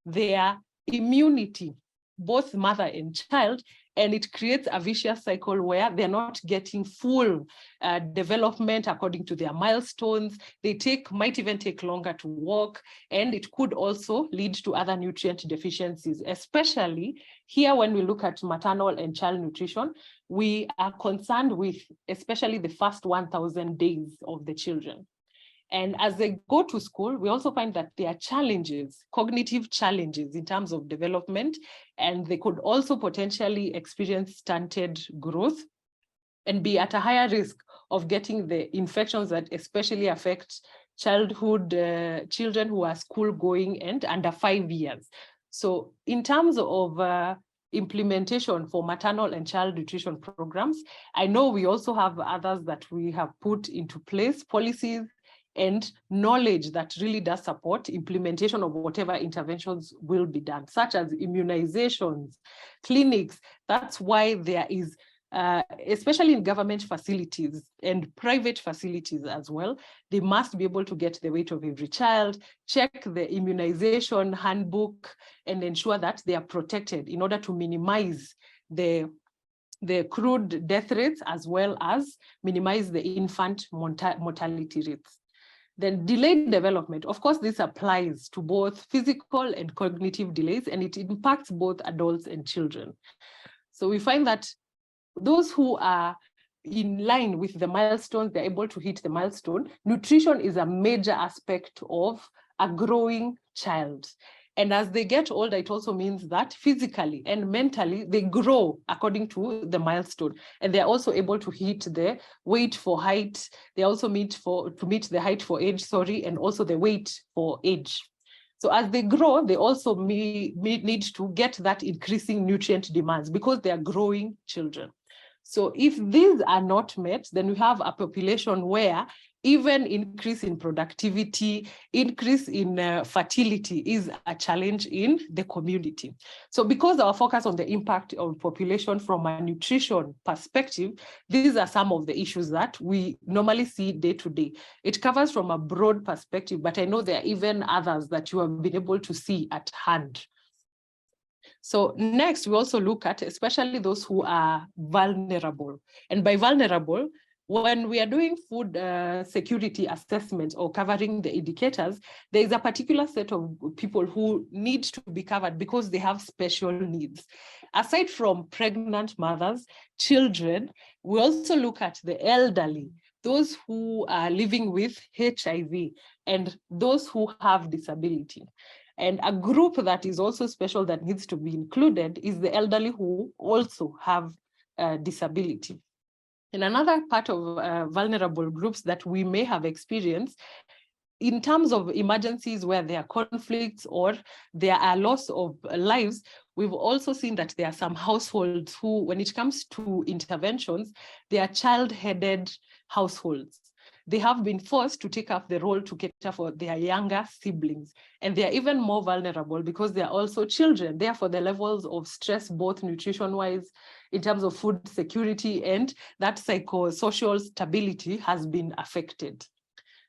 their immunity, both mother and child, and it creates a vicious cycle where they're not getting full development according to their milestones. They might even take longer to walk, and it could also lead to other nutrient deficiencies, especially here when we look at maternal and child nutrition. We are concerned with especially the first 1,000 days of the children. And as they go to school, we also find that there are challenges, cognitive challenges in terms of development, and they could also potentially experience stunted growth and be at a higher risk of getting the infections that especially affect childhood children who are school going and under 5 years. So in terms of implementation for maternal and child nutrition programs, I know we also have others that we have put into place, policies and knowledge that really does support implementation of whatever interventions will be done, such as immunizations, clinics. That's why there is, especially in government facilities and private facilities as well, they must be able to get the weight of every child, check the immunization handbook, and ensure that they are protected in order to minimize the crude death rates as well as minimize the infant mortality rates. Then delayed development, of course, this applies to both physical and cognitive delays, and it impacts both adults and children. So we find that those who are in line with the milestones, they're able to hit the milestone. Nutrition is a major aspect of a growing child. And as they get older, it also means that physically and mentally, they grow according to the milestone. And they're also able to hit the weight for height. They also to meet the height for age, and also the weight for age. So as they grow, they also need to get that increasing nutrient demands because they are growing children. So if these are not met, then we have a population where even increase in productivity, increase in fertility is a challenge in the community. So because our focus on the impact of population from a nutrition perspective, these are some of the issues that we normally see day to day. It covers from a broad perspective, but I know there are even others that you have been able to see at hand. So next, we also look at especially those who are vulnerable. And by vulnerable, when we are doing food security assessments or covering the indicators, there is a particular set of people who need to be covered because they have special needs. Aside from pregnant mothers, children, we also look at the elderly, those who are living with HIV, and those who have disability. And a group that is also special that needs to be included is the elderly who also have disability. And another part of vulnerable groups that we may have experienced in terms of emergencies where there are conflicts or there are loss of lives, we've also seen that there are some households who, when it comes to interventions, they are child-headed households. They have been forced to take up the role to cater for their younger siblings. And they are even more vulnerable because they are also children. Therefore, the levels of stress, both nutrition-wise, in terms of food security, and that psychosocial stability has been affected.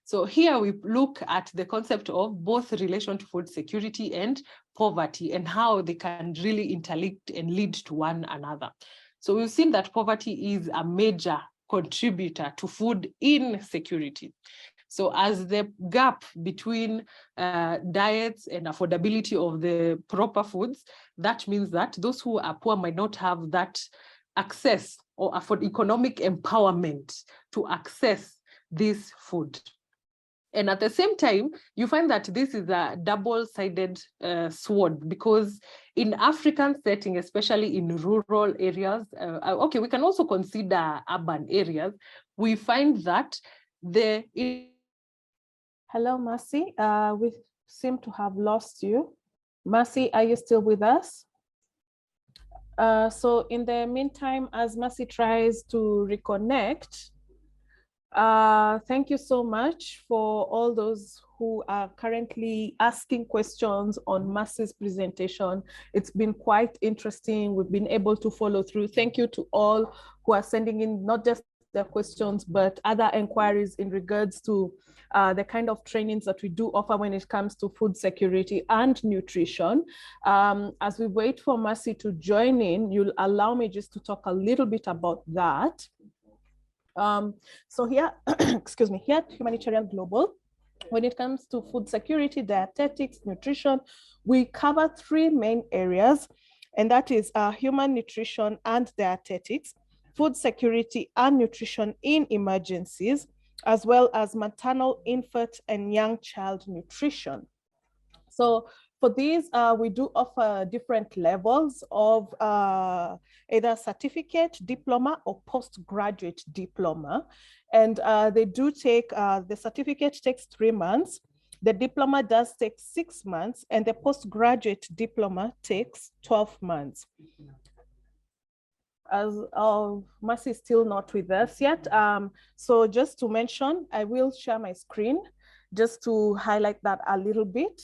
So here we look at the concept of both relation to food security and poverty and how they can really interlink and lead to one another. So we've seen that poverty is a major contributor to food insecurity. So as the gap between diets and affordability of the proper foods, that means that those who are poor might not have that access or afford economic empowerment to access this food. And at the same time, you find that this is a double-sided sword, because in African setting, especially in rural areas, okay, we can also consider urban areas, we find that the... Hello, Mercy. We seem to have lost you. Mercy, are you still with us? So in the meantime, as Mercy tries to reconnect, thank you so much for all those who are currently asking questions on Mercy's presentation. It's been quite interesting. We've been able to follow through. Thank you to all who are sending in not just their questions, but other inquiries in regards to the kind of trainings that we do offer when it comes to food security and nutrition. As we wait for Mercy to join in, you'll allow me just to talk a little bit about that. So here, excuse me, here at Humanitarian Global, when it comes to food security, dietetics, nutrition, we cover three main areas, and that is human nutrition and dietetics, food security and nutrition in emergencies, as well as maternal, infant, and young child nutrition. So for these, we do offer different levels of either certificate, diploma, or postgraduate diploma. And they do take, the certificate takes 3 months, the diploma does take 6 months, and the postgraduate diploma takes 12 months. As Mercy is still not with us yet. So just to mention, I will share my screen just to highlight that a little bit.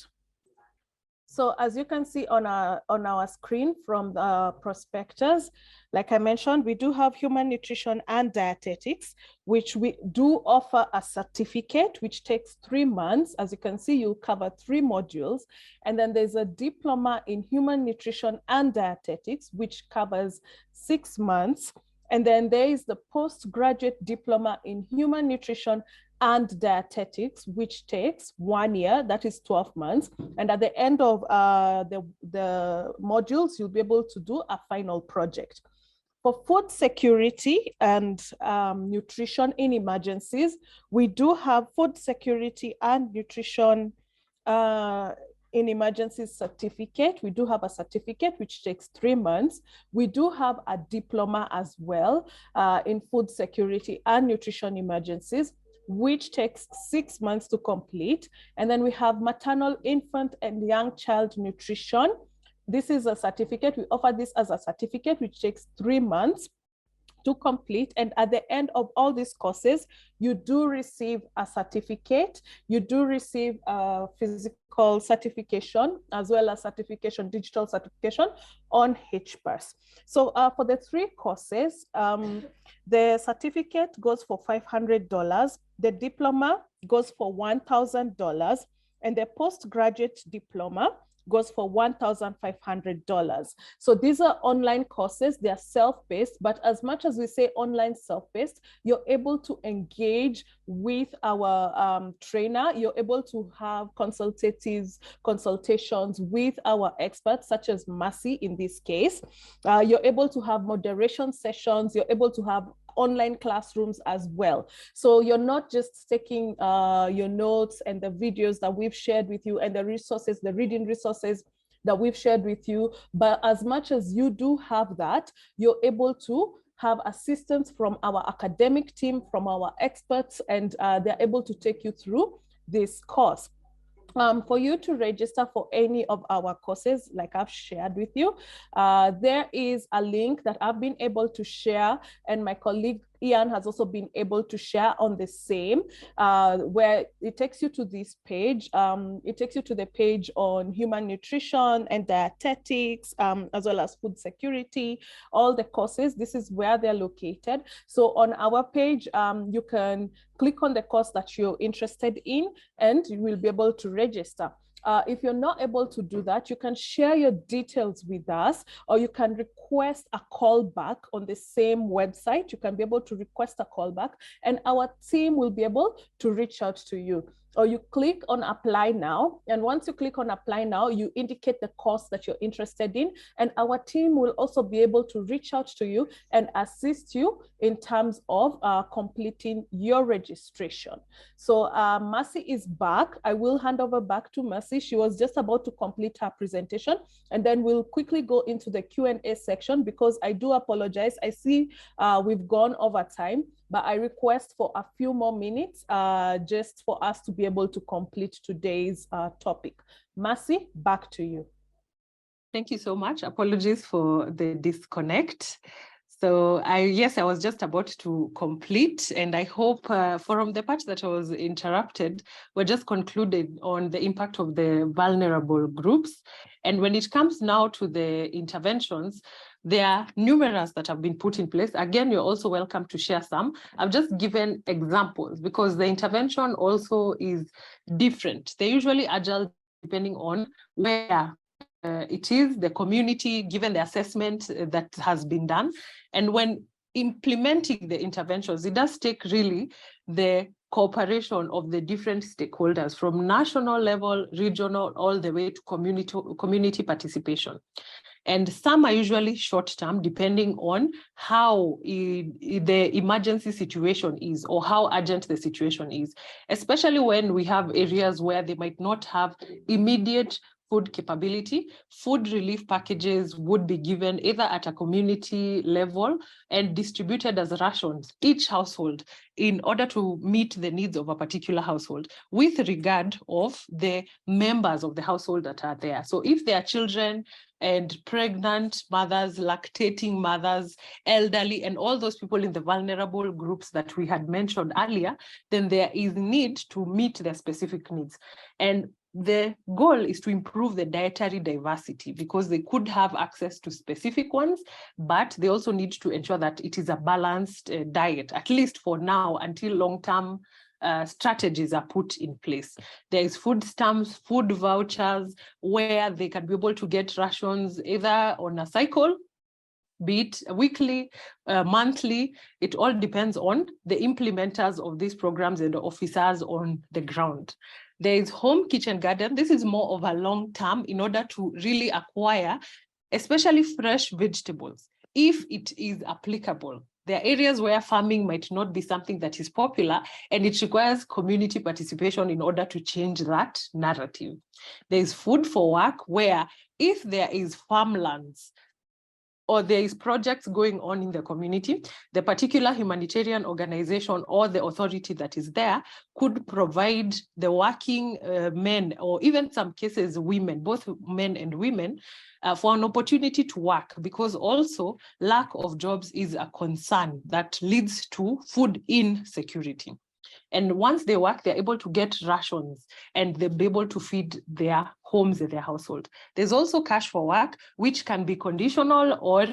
So as you can see on our screen from the prospectus, like I mentioned, we do have human nutrition and dietetics, which we do offer a certificate, which takes 3 months. As you can see, you cover 3 modules. And then there's a diploma in human nutrition and dietetics, which covers 6 months. And then there is the postgraduate diploma in human nutrition and dietetics, which takes 1 year, that is 12 months. And at the end of the modules, you'll be able to do a final project. For food security and nutrition in emergencies, we do have food security and nutrition in emergencies certificate. We do have a certificate which takes 3 months. We do have a diploma as well in food security and nutrition emergencies, which takes 6 months to complete. And then we have maternal, infant, and young child nutrition. This is a certificate. We offer this as a certificate, which takes 3 months to complete. And at the end of all these courses, you do receive a certificate. You do receive a physical certification, as well as certification, digital certification on HPAS. So for the 3 courses, the certificate goes for $500. The diploma goes for $1,000. And the postgraduate diploma goes for $1,500. So these are online courses. They are self-paced, but as much as we say online self-paced, you're able to engage with our trainer. You're able to have consultations with our experts, such as Mercy in this case. You're able to have moderation sessions. You're able to have online classrooms as well. So you're not just taking your notes and the videos that we've shared with you and the resources, the reading resources that we've shared with you, but as much as you do have that, you're able to have assistance from our academic team, from our experts, and they're able to take you through this course. For you to register for any of our courses, like I've shared with you, there is a link that I've been able to share, and my colleague Ian has also been able to share on the same, where it takes you to this page. It takes you to the page on human nutrition and dietetics, as well as food security, all the courses. This is where they're located. So on our page, you can click on the course that you're interested in, and you will be able to register. If you're not able to do that, you can share your details with us, or you can request a callback on the same website. You can be able to request a callback, and our team will be able to reach out to you. Or you click on apply now. And once you click on apply now, you indicate the course that you're interested in. And our team will also be able to reach out to you and assist you in terms of completing your registration. So Mercy is back. I will hand over back to Mercy. She was just about to complete her presentation, and then we'll quickly go into the Q&A section, because I do apologize. I see we've gone over time, but I request for a few more minutes just for us to be able to complete today's topic. Mercy, back to you. Thank you so much. Apologies for the disconnect. So I was just about to complete, and I hope from the part that I was interrupted, we're just concluded on the impact of the vulnerable groups. And when it comes now to the interventions, there are numerous that have been put in place. Again, you're also welcome to share some. I've just given examples because the intervention also is different. They're usually agile depending on where it is, the community, given the assessment that has been done. And when implementing the interventions, it does take really the cooperation of the different stakeholders from national level, regional, all the way to community participation. And some are usually short-term, depending on how the emergency situation is or how urgent the situation is, especially when we have areas where they might not have immediate food capability. Food relief packages would be given either at a community level and distributed as rations, each household, in order to meet the needs of a particular household with regard of the members of the household that are there. So if there are children and pregnant mothers, lactating mothers, elderly, and all those people in the vulnerable groups that we had mentioned earlier, then there is need to meet their specific needs. And the goal is to improve the dietary diversity, because they could have access to specific ones, but they also need to ensure that it is a balanced diet, at least for now, until long-term strategies are put in place. There is food stamps, food vouchers, where they can be able to get rations either on a cycle, be it weekly, monthly. It all depends on the implementers of these programs and the officers on the ground. There is home kitchen garden. This is more of a long term in order to really acquire, especially fresh vegetables, if it is applicable. There are areas where farming might not be something that is popular, and it requires community participation in order to change that narrative. There is food for work, where if there is farmlands, or there is projects going on in the community, the particular humanitarian organization or the authority that is there could provide the working men, or even some cases women, both men and women, for an opportunity to work, because also lack of jobs is a concern that leads to food insecurity. And once they work, they're able to get rations and they'll be able to feed their homes and their household. There's also cash for work, which can be conditional or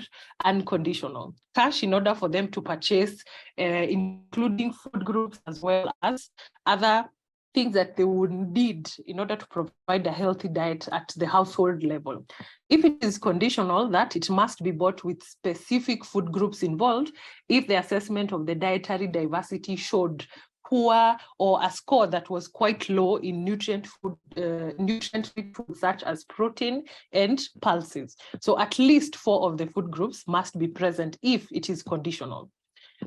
unconditional. Cash in order for them to purchase, including food groups as well as other things that they would need in order to provide a healthy diet at the household level. If it is conditional, that it must be bought with specific food groups involved, if the assessment of the dietary diversity showed poor or a score that was quite low in nutrient-rich food such as protein and pulses. So at least 4 of the food groups must be present if it is conditional.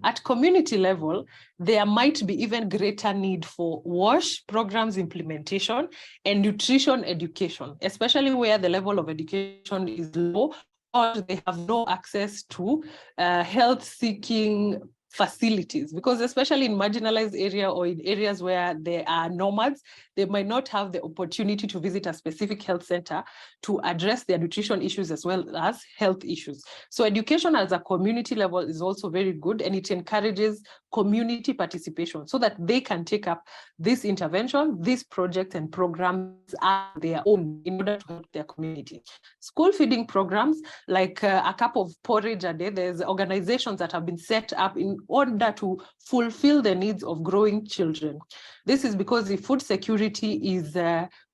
At community level, there might be even greater need for WASH programs implementation and nutrition education, especially where the level of education is low or they have no access to health-seeking facilities, because especially in marginalized area or in areas where there are nomads, they might not have the opportunity to visit a specific health center to address their nutrition issues as well as health issues. So education as a community level is also very good, and it encourages community participation so that they can take up this intervention, these projects and programs as their own in order to help their community. School feeding programs like a cup of porridge a day, there's organizations that have been set up in order to fulfill the needs of growing children. This is because the food security is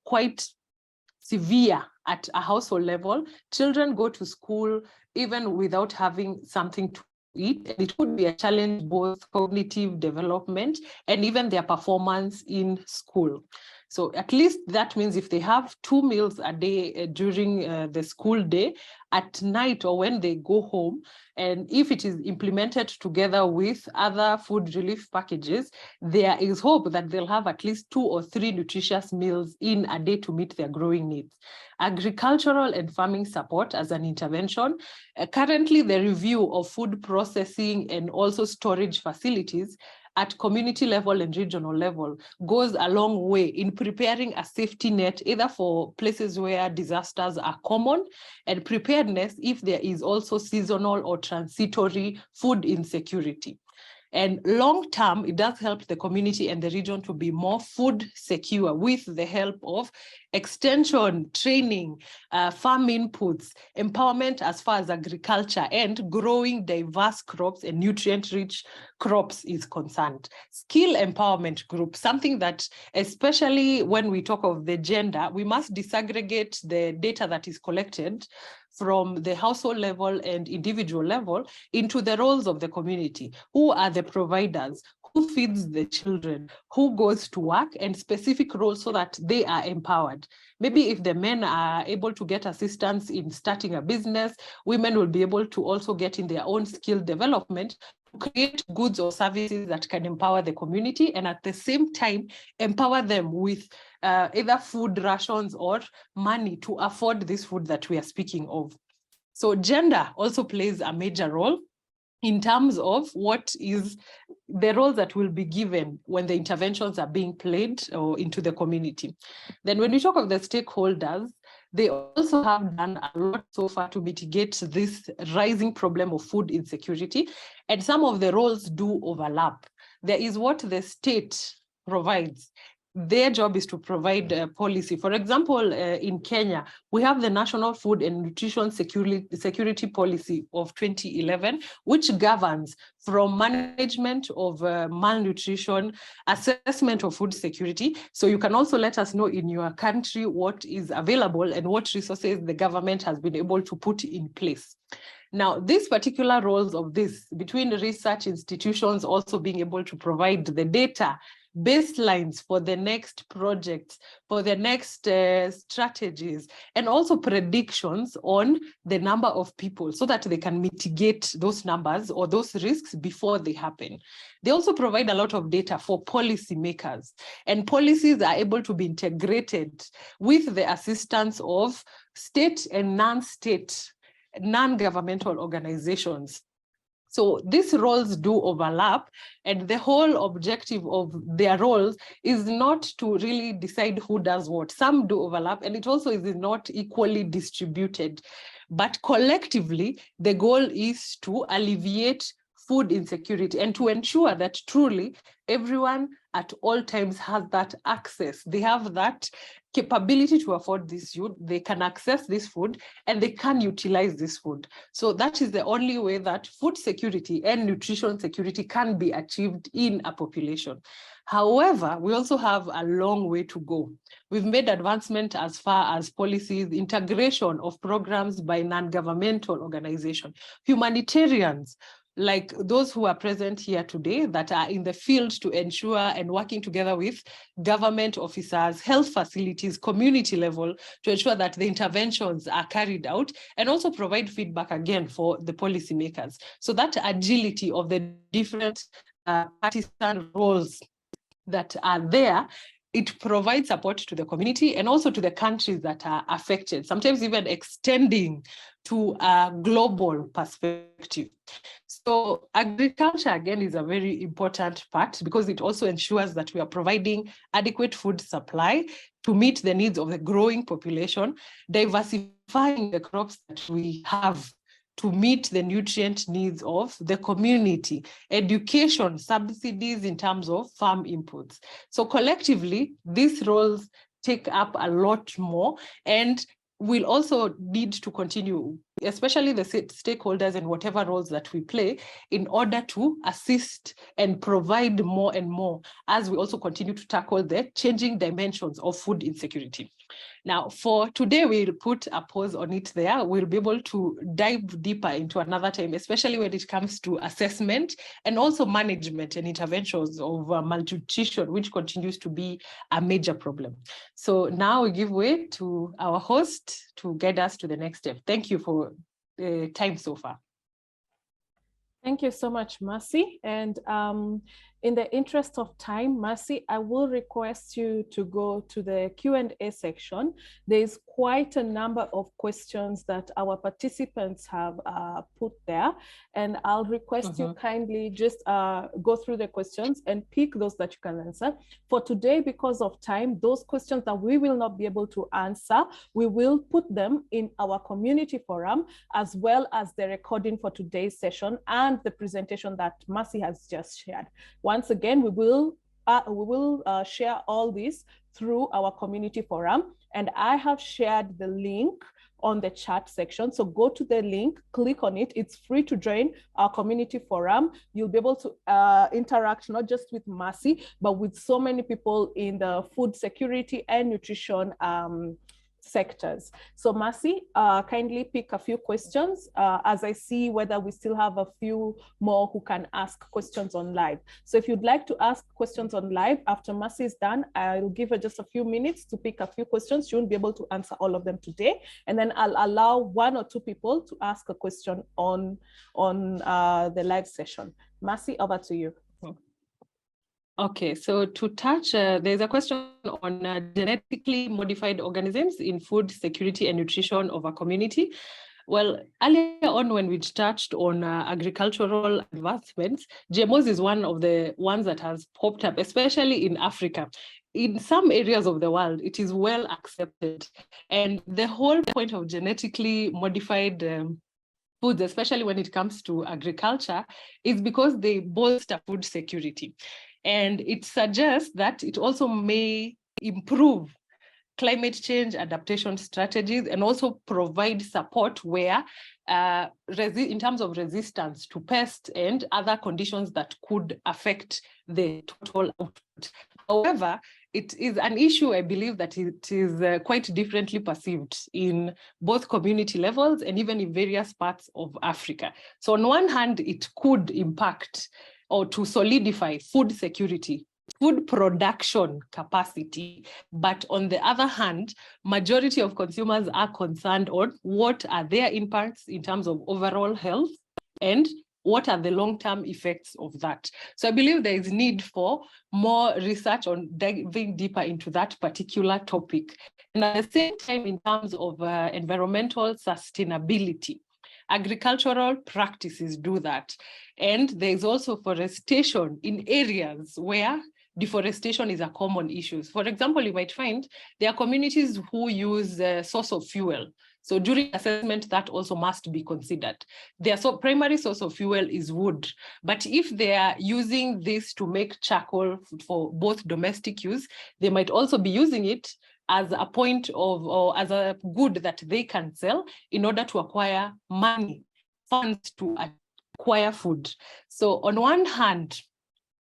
quite severe at a household level. Children go to school even without having something to eat, and it could be a challenge both cognitive development and even their performance in school. So at least that means if they have 2 meals a day during the school day, at night or when they go home, and if it is implemented together with other food relief packages, there is hope that they'll have at least 2 or 3 nutritious meals in a day to meet their growing needs. Agricultural and farming support as an intervention. Currently, the review of food processing and also storage facilities at community level and regional level goes a long way in preparing a safety net, either for places where disasters are common, and preparedness if there is also seasonal or transitory food insecurity. And long-term, it does help the community and the region to be more food secure with the help of extension, training, farm inputs, empowerment as far as agriculture and growing diverse crops and nutrient-rich crops is concerned. Skill empowerment group, something that, especially when we talk of the gender, we must disaggregate the data that is collected from the household level and individual level into the roles of the community. Who are the providers? Who feeds the children? Who goes to work? And specific roles so that they are empowered. Maybe if the men are able to get assistance in starting a business, women will be able to also get in their own skill development to create goods or services that can empower the community and at the same time empower them with either food rations or money to afford this food that we are speaking of. So gender also plays a major role in terms of what is the role that will be given when the interventions are being played or into the community. Then when we talk of the stakeholders, they also have done a lot so far to mitigate this rising problem of food insecurity, and some of the roles do overlap. There is what the state provides. Their job is to provide policy. For example, in Kenya, we have the National Food and Nutrition Security Policy of 2011, which governs from management of malnutrition, assessment of food security. So you can also let us know in your country what is available and what resources the government has been able to put in place. Now, these particular roles of this, between research institutions also being able to provide the data, baselines for the next projects, for the next strategies, and also predictions on the number of people so that they can mitigate those numbers or those risks before they happen. They also provide a lot of data for policymakers, and policies are able to be integrated with the assistance of state and non-state, non-governmental organizations. So these roles do overlap, and the whole objective of their roles is not to really decide who does what. Some do overlap, and it also is not equally distributed. But collectively, the goal is to alleviate food insecurity and to ensure that truly everyone at all times has that access. They have that capability to afford this food, they can access this food, and they can utilize this food. So that is the only way that food security and nutrition security can be achieved in a population. However, we also have a long way to go. We've made advancement as far as policies, integration of programs by non-governmental organizations, humanitarians, like those who are present here today that are in the field to ensure and working together with government officers, health facilities, community level to ensure that the interventions are carried out and also provide feedback again for the policymakers. So that agility of the different partisan roles that are there, it provides support to the community and also to the countries that are affected, sometimes even extending to a global perspective. So agriculture, again, is a very important part because it also ensures that we are providing adequate food supply to meet the needs of the growing population, diversifying the crops that we have to meet the nutrient needs of the community, education, subsidies in terms of farm inputs. So collectively, these roles take up a lot more and we'll also need to continue, especially the stakeholders and whatever roles that we play in order to assist and provide more and more as we also continue to tackle the changing dimensions of food insecurity. Now, for today, we'll put a pause on it there. We'll be able to dive deeper into another time, especially when it comes to assessment and also management and interventions of malnutrition, which continues to be a major problem. So now we give way to our host to guide us to the next step. Thank you for the time so far. Thank you so much, Mercy. And in the interest of time, Mercy, I will request you to go to the Q&A section. There is quite a number of questions that our participants have put there. And I'll request you kindly just go through the questions and pick those that you can answer. For today, because of time, those questions that we will not be able to answer, we will put them in our community forum, as well as the recording for today's session and the presentation that Mercy has just shared. Once again, we will share all this through our community forum, and I have shared the link on the chat section. So go to the link, click on it. It's free to join our community forum. You'll be able to interact not just with Mercy, but with so many people in the food security and nutrition sectors. So Mercy, kindly pick a few questions as I see whether we still have a few more who can ask questions on live. So if you'd like to ask questions on live after Mercy is done, I'll give her just a few minutes to pick a few questions. She won't be able to answer all of them today. And then I'll allow 1 or 2 people to ask a question on the live session. Mercy, over to you. Okay, so to touch, there's a question on genetically modified organisms in food security and nutrition of a community. Well, earlier on when we touched on agricultural advancements, GMOs is one of the ones that has popped up, especially in Africa. In some areas of the world, it is well accepted. And the whole point of genetically modified foods, especially when it comes to agriculture, is because they bolster food security. And it suggests that it also may improve climate change adaptation strategies and also provide support where in terms of resistance to pests and other conditions that could affect the total output. However, it is an issue, I believe, that it is quite differently perceived in both community levels and even in various parts of Africa. So on one hand, it could impact or to solidify food security, food production capacity. But on the other hand, majority of consumers are concerned on what are their impacts in terms of overall health and what are the long-term effects of that. So I believe there is need for more research on diving deeper into that particular topic. And at the same time, in terms of environmental sustainability, agricultural practices do that. And there's also forestation in areas where deforestation is a common issue. For example, you might find there are communities who use source of fuel So during assessment, that also must be considered. Their primary source of fuel is wood, but if they are using this to make charcoal for both domestic use, they might also be using it as a point of, or as a good that they can sell in order to acquire money, funds to acquire food. So on one hand,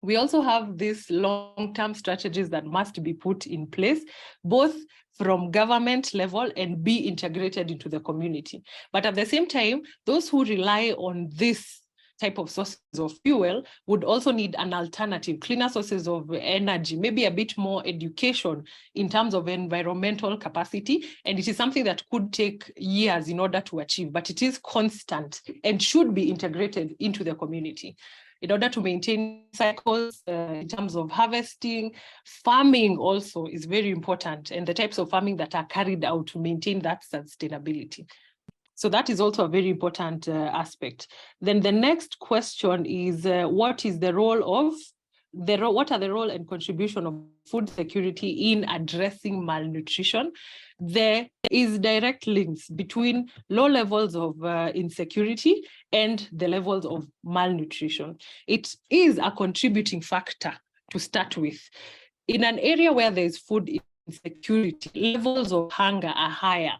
we also have these long-term strategies that must be put in place, both from government level and be integrated into the community. But at the same time, those who rely on this type of sources of fuel would also need an alternative, cleaner sources of energy, maybe a bit more education in terms of environmental capacity. And it is something that could take years in order to achieve, but it is constant and should be integrated into the community. In order to maintain cycles in terms of harvesting, farming also is very important, and the types of farming that are carried out to maintain that sustainability. So that is also a very important aspect. Then the next question is, what is the role of what are the role and contribution of food security in addressing malnutrition? There is direct links between low levels of insecurity and the levels of malnutrition. It is a contributing factor to start with. In an area where there is food insecurity, levels of hunger are higher.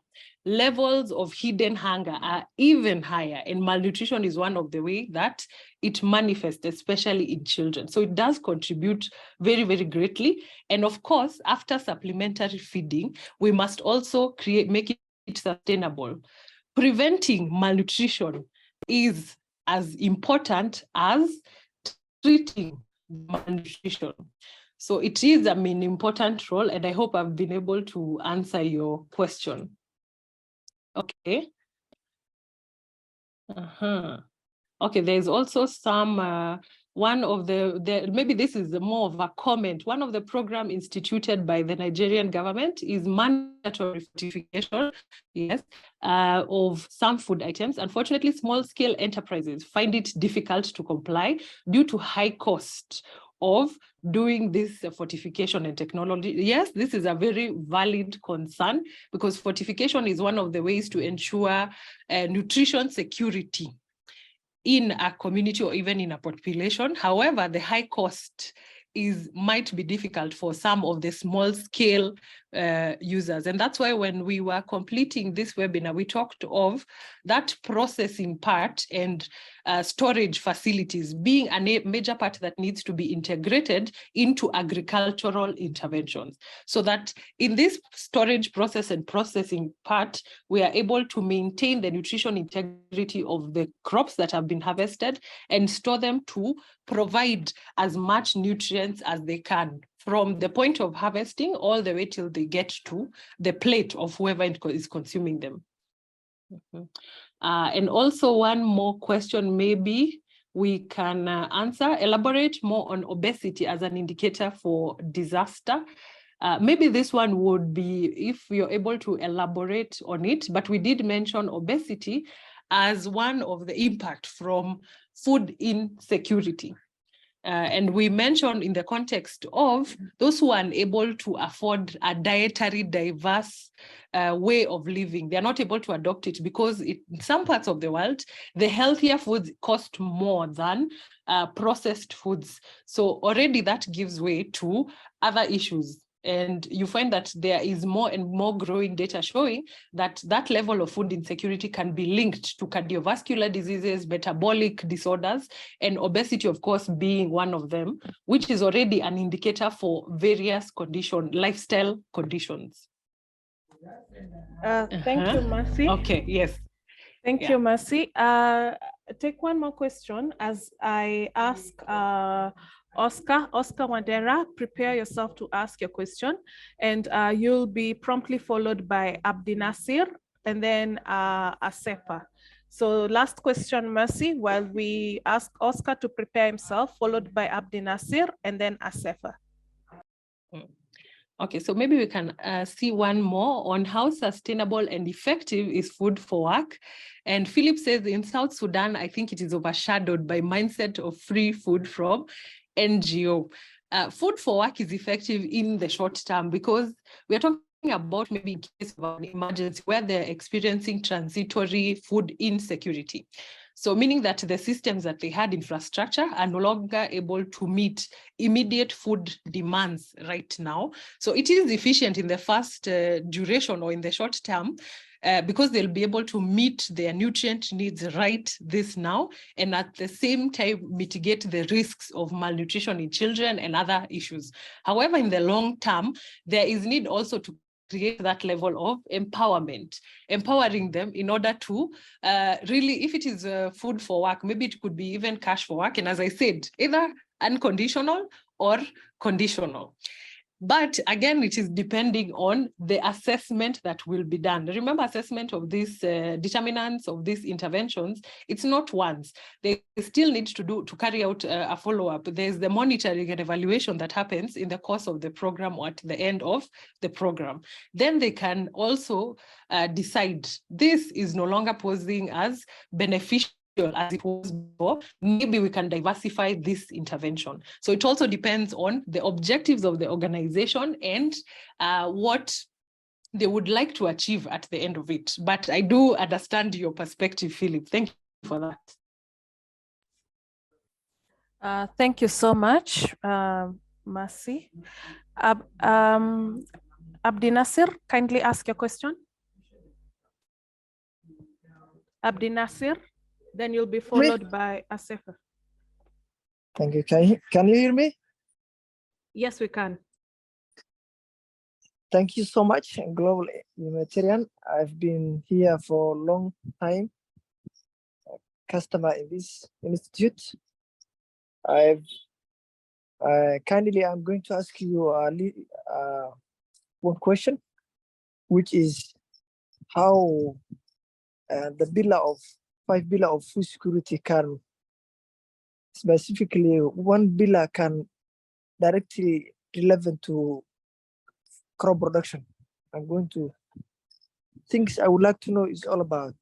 Levels of hidden hunger are even higher, and malnutrition is one of the ways that it manifests, especially in children. So it does contribute very, very greatly. And of course, after supplementary feeding, we must also make it sustainable. Preventing malnutrition is as important as treating malnutrition. So it is an important role, and I hope I've been able to answer your question. Okay. Okay, there's also some, one of maybe this is more of a comment. One of the program instituted by the Nigerian government is mandatory fortification, yes, of some food items. Unfortunately, small-scale enterprises find it difficult to comply due to high cost of doing this fortification and technology. Yes, this is a very valid concern, because fortification is one of the ways to ensure nutrition security in a community or even in a population. However, the high cost might be difficult for some of the small scale users. And that's why when we were completing this webinar, we talked of that processing part and storage facilities being a major part that needs to be integrated into agricultural interventions, so that in this storage process and processing part, we are able to maintain the nutrition integrity of the crops that have been harvested and store them to provide as much nutrients as they can, from the point of harvesting all the way till they get to the plate of whoever is consuming them. And also one more question, maybe we can answer, elaborate more on obesity as an indicator for disaster. Maybe this one would be if you're able to elaborate on it, but we did mention obesity as one of the impact from food insecurity. And we mentioned in the context of those who are unable to afford a dietary diverse way of living. They're not able to adopt it because in some parts of the world, the healthier foods cost more than processed foods. So already that gives way to other issues. And you find that there is more and more growing data showing that that level of food insecurity can be linked to cardiovascular diseases, metabolic disorders, and obesity, of course, being one of them, which is already an indicator for various lifestyle conditions. Thank you, Mercy. Okay, yes. Thank you, Mercy. Take one more question as I ask Oscar Wadera, prepare yourself to ask your question, and you'll be promptly followed by Abdi Nasir and then Asefa. So last question, Mercy, while we ask Oscar to prepare himself, followed by Abdi Nasir and then Asefa. Okay, so maybe we can see one more on how sustainable and effective is food for work. And Philip says in South Sudan, I think it is overshadowed by mindset of free food from NGO. Food for work is effective in the short term because we are talking about maybe in case of an emergency where they're experiencing transitory food insecurity. So meaning that the systems that they had infrastructure are no longer able to meet immediate food demands right now. So it is efficient in the first duration or in the short term, because they'll be able to meet their nutrient needs right this now, and at the same time mitigate the risks of malnutrition in children and other issues. However, in the long term, there is need also to create that level of empowerment, empowering them in order to really, if it is food for work, maybe it could be even cash for work. And as I said, either unconditional or conditional. But again, it is depending on the assessment that will be done. Remember, assessment of these determinants of these interventions, it's not once. They still need to carry out a follow-up. There's the monitoring and evaluation that happens in the course of the program or at the end of the program. Then they can also decide this is no longer posing as beneficial as it was before, maybe we can diversify this intervention. So it also depends on the objectives of the organization and what they would like to achieve at the end of it. But I do understand your perspective, Philip. Thank you for that. Thank you so much, Mercy. Abdi Nasir, kindly ask your question. Abdi Nasir. Then you'll be followed by Asefa. Thank you. Can you hear me? Yes, we can. Thank you so much, Global Humanitarian. I've been here for a long time, a customer in this institute. I'm going to ask you one question, which is how the 5 pillar of food security can, specifically one pillar can directly relevant to crop production. Things I would like to know is all about.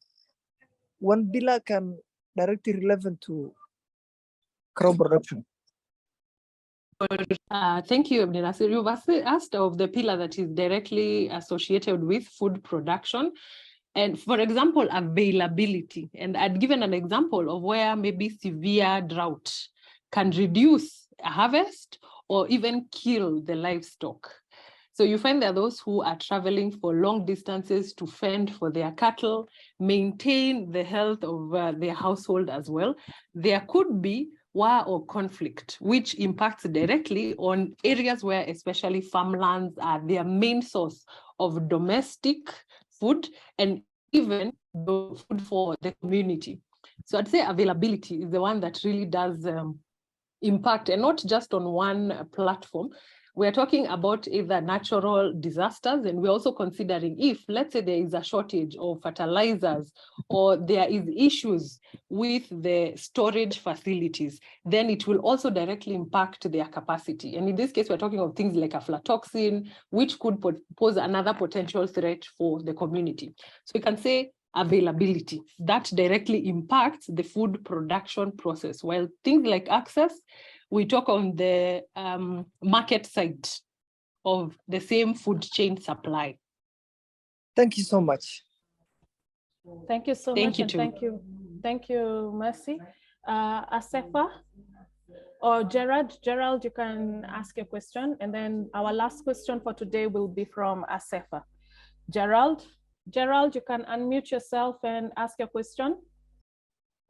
One pillar can directly relevant to crop production. Thank you, Abdi Nasir. You've asked of the pillar that is directly associated with food production. And for example, availability. And I'd given an example of where maybe severe drought can reduce a harvest or even kill the livestock. So you find there are those who are traveling for long distances to fend for their cattle, maintain the health of their household as well. There could be war or conflict, which impacts directly on areas where especially farmlands are their main source of domestic food and even the food for the community. So I'd say availability is the one that really does impact, and not just on one platform. We're talking about either natural disasters, and we're also considering if, let's say, there is a shortage of fertilizers or there is issues with the storage facilities, then it will also directly impact their capacity. And in this case, we're talking of things like aflatoxin, which could pose another potential threat for the community. So we can say availability, that directly impacts the food production process, while things like access, we talk on the market side of the same food chain supply. Thank you so much. Thank you so much. Thank you. Thank you, Mercy. Asefa or Gerald, you can ask your question. And then our last question for today will be from Asefa. Gerald, you can unmute yourself and ask your question.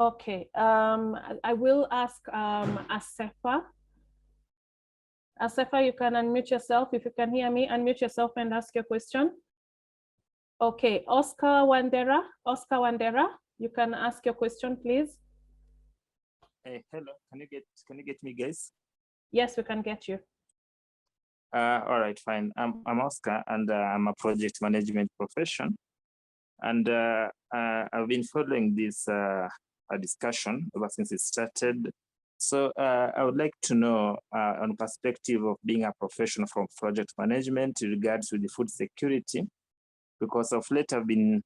Okay, I will ask Asefa. Asefa, you can unmute yourself. If you can hear me, unmute yourself and ask your question. Okay, Oscar Wandera, you can ask your question, please. Hey, hello, can you get me, guys? Yes, we can get you. All right, fine. I'm Oscar, and I'm a project management profession. And I've been following this discussion ever since it started. So I would like to know on perspective of being a professional from project management in regards to the food security, because of late I've been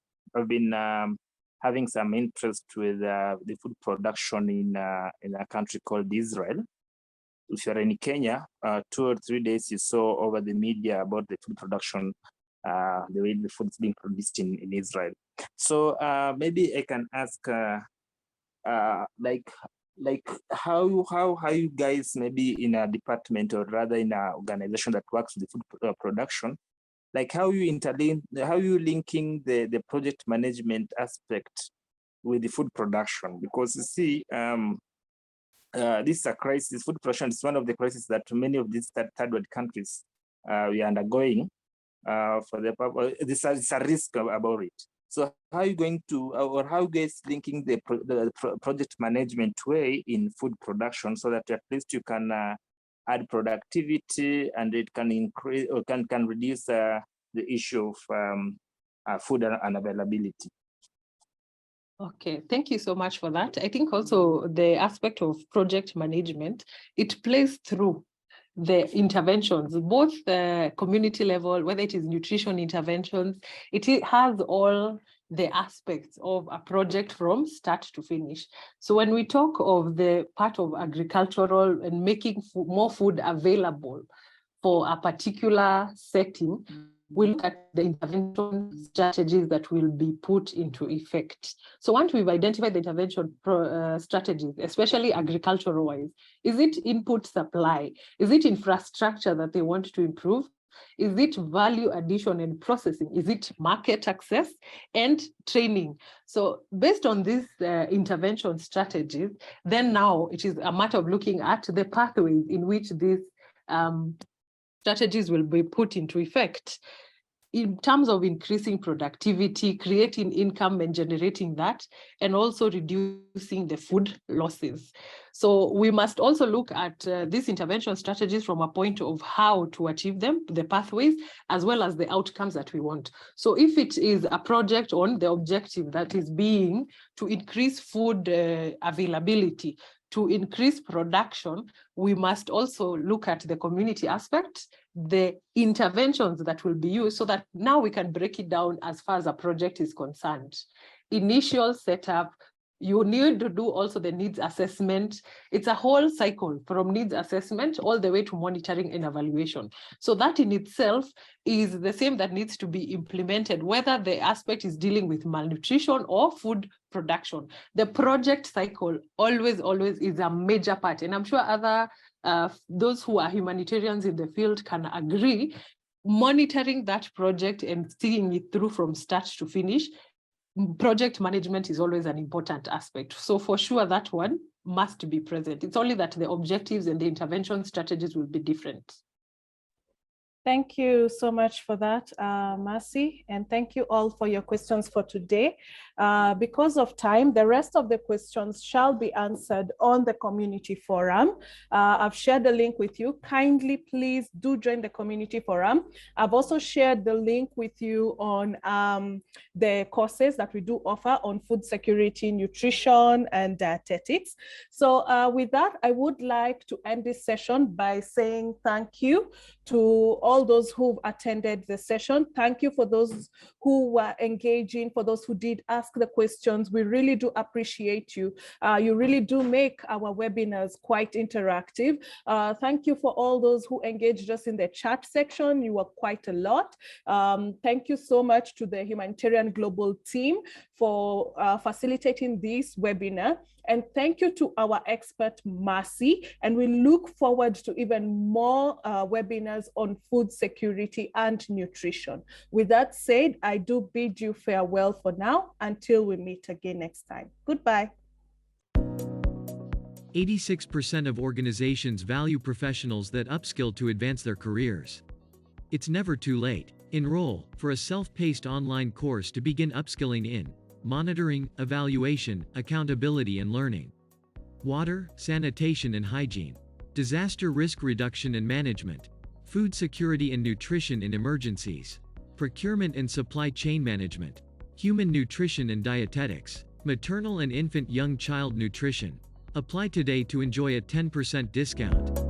having some interest with the food production in a country called Israel. If you're in Kenya, 2 or 3 days you saw over the media about the food production the way the food is being produced in Israel. So maybe I can ask, like how you guys, maybe in a department or rather in an organization that works with food production, like how you linking the project management aspect with the food production? Because you see, this is a crisis. Food production is one of the crises that many of these third world countries we are undergoing. For the purpose, this is a risk about it. So how are you going to, or how you guys linking the project management way in food production so that at least you can add productivity and it can increase or can reduce the issue of food unavailability? Okay, thank you so much for that. I think also the aspect of project management, it plays through the interventions, both the community level, whether it is nutrition interventions, it has all the aspects of a project from start to finish. So when we talk of the part of agricultural and making more food available for a particular setting, we look at the intervention strategies that will be put into effect. So once we've identified the intervention strategies, especially agricultural-wise, is it input supply? Is it infrastructure that they want to improve? Is it value addition and processing? Is it market access and training? So based on these intervention strategies, then now it is a matter of looking at the pathways in which these strategies will be put into effect in terms of increasing productivity, creating income and generating that, and also reducing the food losses. So we must also look at these intervention strategies from a point of how to achieve them, the pathways, as well as the outcomes that we want. So if it is a project on the objective that is being to increase food availability, to increase production, we must also look at the community aspect, the interventions that will be used, so that now we can break it down as far as a project is concerned. Initial setup, you need to do also the needs assessment. It's a whole cycle from needs assessment all the way to monitoring and evaluation. So that in itself is the same that needs to be implemented, whether the aspect is dealing with malnutrition or food production. The project cycle always is a major part. And I'm sure other those who are humanitarians in the field can agree, monitoring that project and seeing it through from start to finish, project management is always an important aspect. So for sure, that one must be present. It's only that the objectives and the intervention strategies will be different. Thank you so much for that, Mercy, and thank you all for your questions for today. Because of time, the rest of the questions shall be answered on the community forum. I've shared the link with you. Kindly, please do join the community forum. I've also shared the link with you on the courses that we do offer on food security, nutrition, and dietetics. So with that, I would like to end this session by saying thank you to all those who've attended the session. Thank you for those who were engaging, for those who did ask the questions. We really do appreciate you. You really do make our webinars quite interactive. Thank you for all those who engaged us in the chat section. You were quite a lot. Thank you so much to the Humanitarian Global team for facilitating this webinar. And thank you to our expert, Mercy. And we look forward to even more webinars on food security and nutrition. With that said, I do bid you farewell for now until we meet again next time. Goodbye. 86% of organizations value professionals that upskill to advance their careers. It's never too late. Enroll for a self-paced online course to begin upskilling in monitoring, evaluation, accountability and learning, water, sanitation and hygiene, disaster risk reduction and management, food security and nutrition in emergencies, procurement and supply chain management, human nutrition and dietetics, maternal and infant young child nutrition. Apply today to enjoy a 10% discount.